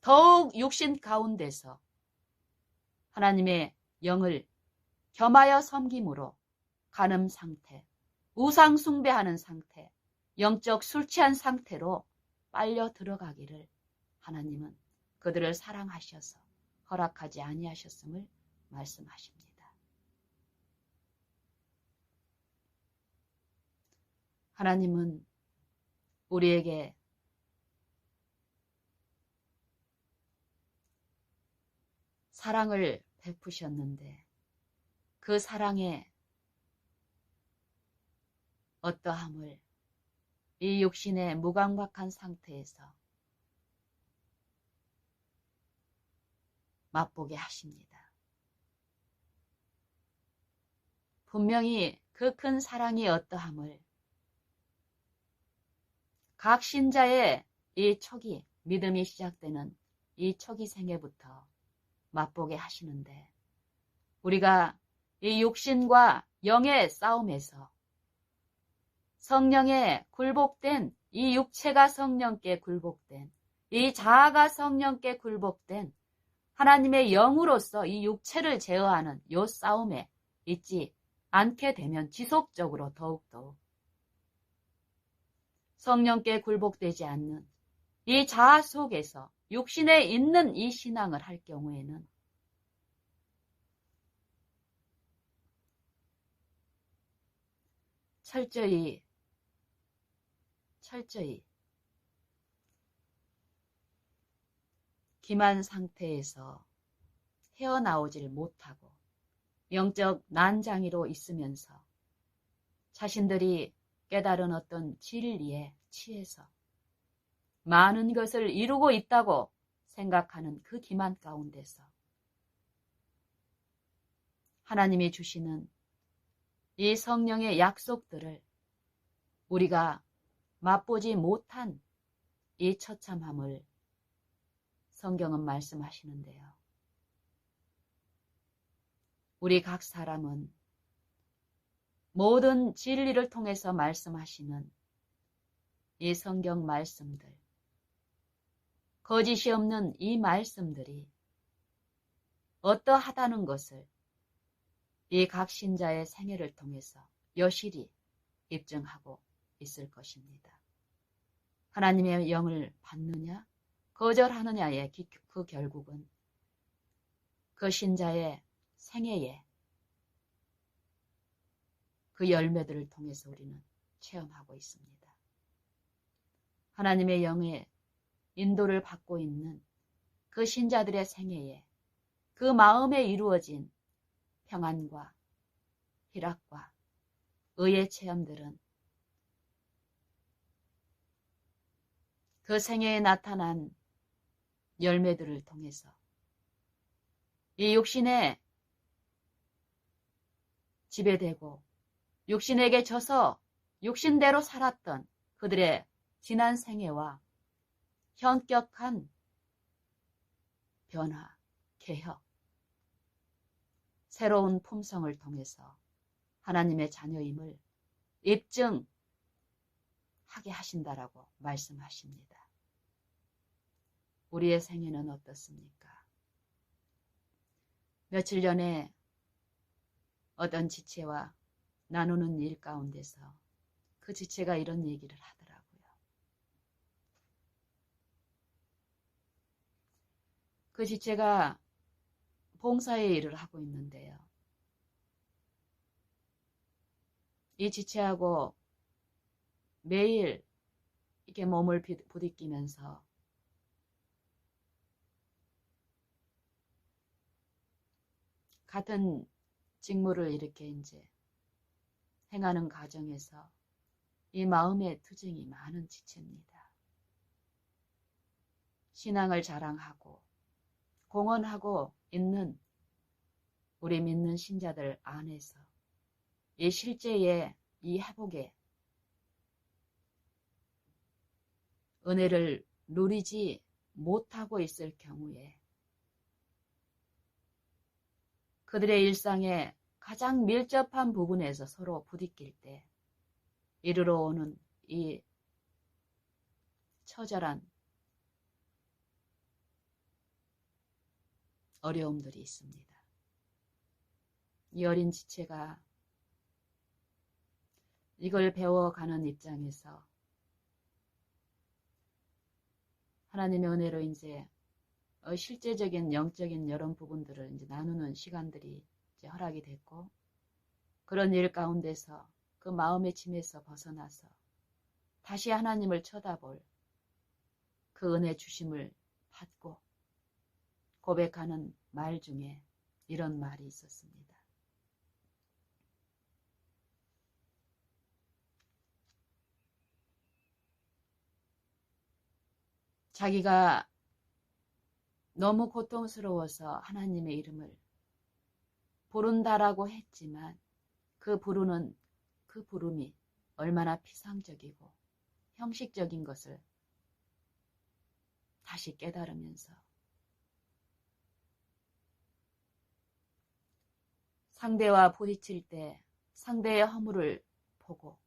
더욱 육신 가운데서 하나님의 영을 겸하여 섬김으로 간음 상태, 우상 숭배하는 상태, 영적 술 취한 상태로 빨려 들어가기를 하나님은 그들을 사랑하셔서 허락하지 아니하셨음을 말씀하십니다. 하나님은 우리에게 사랑을 베푸셨는데 그 사랑의 어떠함을 이 육신의 무감각한 상태에서 맛보게 하십니다. 분명히 그 큰 사랑이 어떠함을 각 신자의 이 초기, 믿음이 시작되는 이 초기 생애부터 맛보게 하시는데 우리가 이 육신과 영의 싸움에서 성령에 굴복된 이 육체가 성령께 굴복된 이 자아가 성령께 굴복된 하나님의 영으로서 이 육체를 제어하는 이 싸움에 있지 않게 되면 지속적으로 더욱더욱 성령께 굴복되지 않는 이 자아 속에서 육신에 있는 이 신앙을 할 경우에는 철저히 기만 상태에서 헤어나오질 못하고 영적 난장이로 있으면서 자신들이 깨달은 어떤 진리에 취해서 많은 것을 이루고 있다고 생각하는 그 기만 가운데서 하나님이 주시는 이 성령의 약속들을 우리가 맛보지 못한 이 처참함을 성경은 말씀하시는데요. 우리 각 사람은 모든 진리를 통해서 말씀하시는 이 성경 말씀들, 거짓이 없는 이 말씀들이 어떠하다는 것을 이 각 신자의 생애를 통해서 여실히 입증하고 있을 것입니다. 하나님의 영을 받느냐, 거절하느냐의 그 결국은 그 신자의 생애에 그 열매들을 통해서 우리는 체험하고 있습니다. 하나님의 영의 인도를 받고 있는 그 신자들의 생애에 그 마음에 이루어진 평안과 희락과 의의 체험들은 그 생애에 나타난 열매들을 통해서 이 육신에 지배되고 육신에게 져서 육신대로 살았던 그들의 지난 생애와 현격한 변화, 개혁, 새로운 품성을 통해서 하나님의 자녀임을 입증하게 하신다라고 말씀하십니다. 우리의 생애는 어떻습니까? 며칠 전에 어떤 지체와 나누는 일 가운데서 그 지체가 이런 얘기를 하더라고요. 그 지체가 봉사의 일을 하고 있는데요. 이 지체하고 매일 이렇게 몸을 부딪히면서 같은 직무를 이렇게 이제 행하는 과정에서 이 마음의 투쟁이 많은 지체입니다. 신앙을 자랑하고 공헌하고 있는 우리 믿는 신자들 안에서 이 실제의 이 회복의 은혜를 누리지 못하고 있을 경우에 그들의 일상에 가장 밀접한 부분에서 서로 부딪힐 때 이르러 오는 이 처절한 어려움들이 있습니다. 이 어린 지체가 이걸 배워가는 입장에서 하나님의 은혜로 이제 실제적인 영적인 여러 부분들을 이제 나누는 시간들이 이제 허락이 됐고, 그런 일 가운데서 그 마음의 짐에서 벗어나서 다시 하나님을 쳐다볼 그 은혜 주심을 받고 고백하는 말 중에 이런 말이 있었습니다. 자기가 너무 고통스러워서 하나님의 이름을 부른다라고 했지만 그 부름이 얼마나 피상적이고 형식적인 것을 다시 깨달으면서 상대와 부딪힐 때 상대의 허물을 보고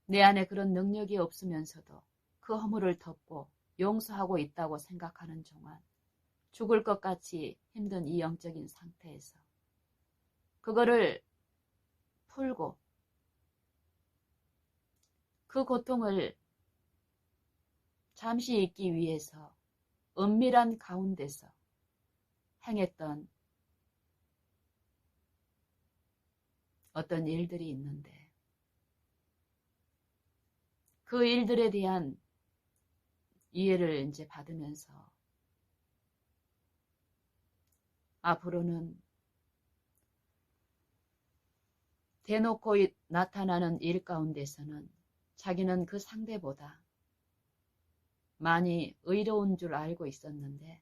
내 안에 그런 능력이 없으면서도 그 허물을 덮고 용서하고 있다고 생각하는 동안 죽을 것 같이 힘든 이 영적인 상태에서 그거를 풀고 그 고통을 잠시 잊기 위해서 은밀한 가운데서 행했던 어떤 일들이 있는데 그 일들에 대한 이해를 이제 받으면서 앞으로는 대놓고 나타나는 일 가운데서는 자기는 그 상대보다 많이 의로운 줄 알고 있었는데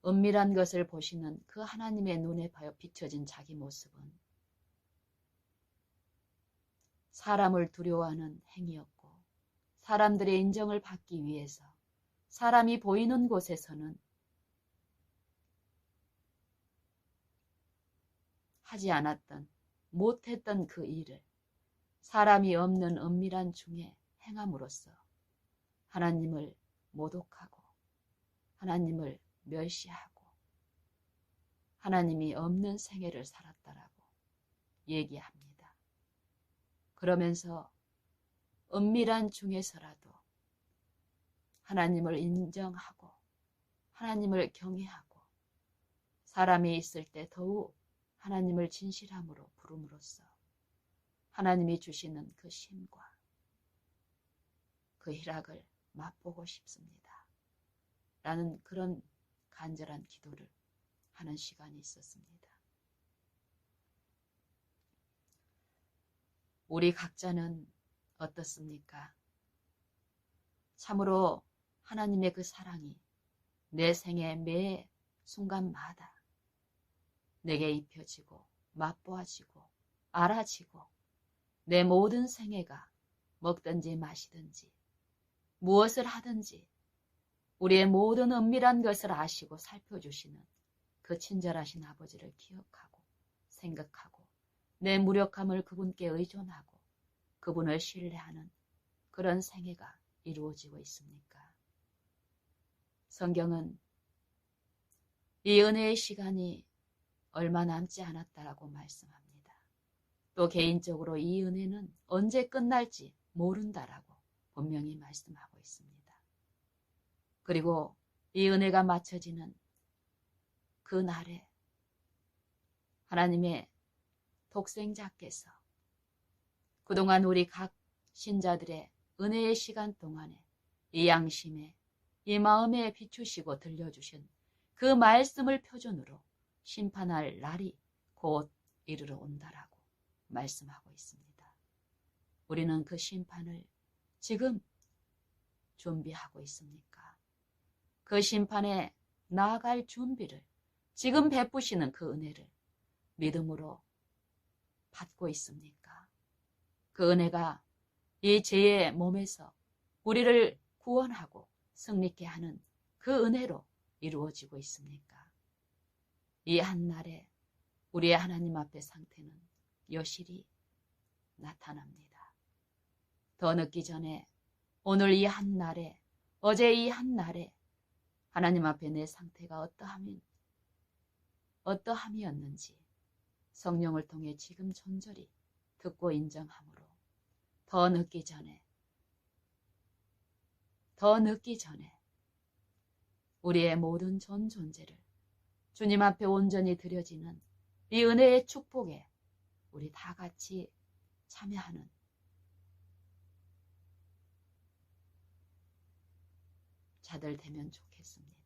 은밀한 것을 보시는 그 하나님의 눈에 비춰진 자기 모습은 사람을 두려워하는 행위였고 사람들의 인정을 받기 위해서 사람이 보이는 곳에서는 하지 않았던 못했던 그 일을 사람이 없는 은밀한 중에 행함으로써 하나님을 모독하고 하나님을 멸시하고 하나님이 없는 생애를 살았다라고 얘기합니다. 그러면서 은밀한 중에서라도 하나님을 인정하고 하나님을 경외하고 사람이 있을 때 더욱 하나님을 진실함으로 부름으로써 하나님이 주시는 그 쉼과 그 희락을 맛보고 싶습니다. 라는 그런 간절한 기도를 하는 시간이 있었습니다. 우리 각자는 어떻습니까? 참으로 하나님의 그 사랑이 내 생의 매 순간마다 내게 입혀지고 맛보아지고 알아지고 내 모든 생애가 먹든지 마시든지 무엇을 하든지 우리의 모든 은밀한 것을 아시고 살펴주시는 그 친절하신 아버지를 기억하고 생각하고 내 무력함을 그분께 의존하고 그분을 신뢰하는 그런 생애가 이루어지고 있습니까? 성경은 이 은혜의 시간이 얼마 남지 않았다라고 말씀합니다. 또 개인적으로 이 은혜는 언제 끝날지 모른다라고 분명히 말씀하고 있습니다. 그리고 이 은혜가 맞춰지는 그 날에 하나님의 독생자께서 그동안 우리 각 신자들의 은혜의 시간 동안에 이 양심에 이 마음에 비추시고 들려주신 그 말씀을 표준으로 심판할 날이 곧 이르러 온다라고 말씀하고 있습니다. 우리는 그 심판을 지금 준비하고 있습니까? 그 심판에 나아갈 준비를 지금 베푸시는 그 은혜를 믿음으로 받고 있습니까? 그 은혜가 이 죄의 몸에서 우리를 구원하고 승리케 하는 그 은혜로 이루어지고 있습니까? 이 한날에 우리의 하나님 앞의 상태는 여실히 나타납니다. 더 늦기 전에 오늘 이 한날에 어제 이 한날에 하나님 앞에 내 상태가 어떠함이었는지 성령을 통해 지금 존저히 듣고 인정함으로 더 늦기 전에 우리의 모든 전 존재를 주님 앞에 온전히 드려지는 이 은혜의 축복에 우리 다 같이 참여하는 자들 되면 좋겠습니다.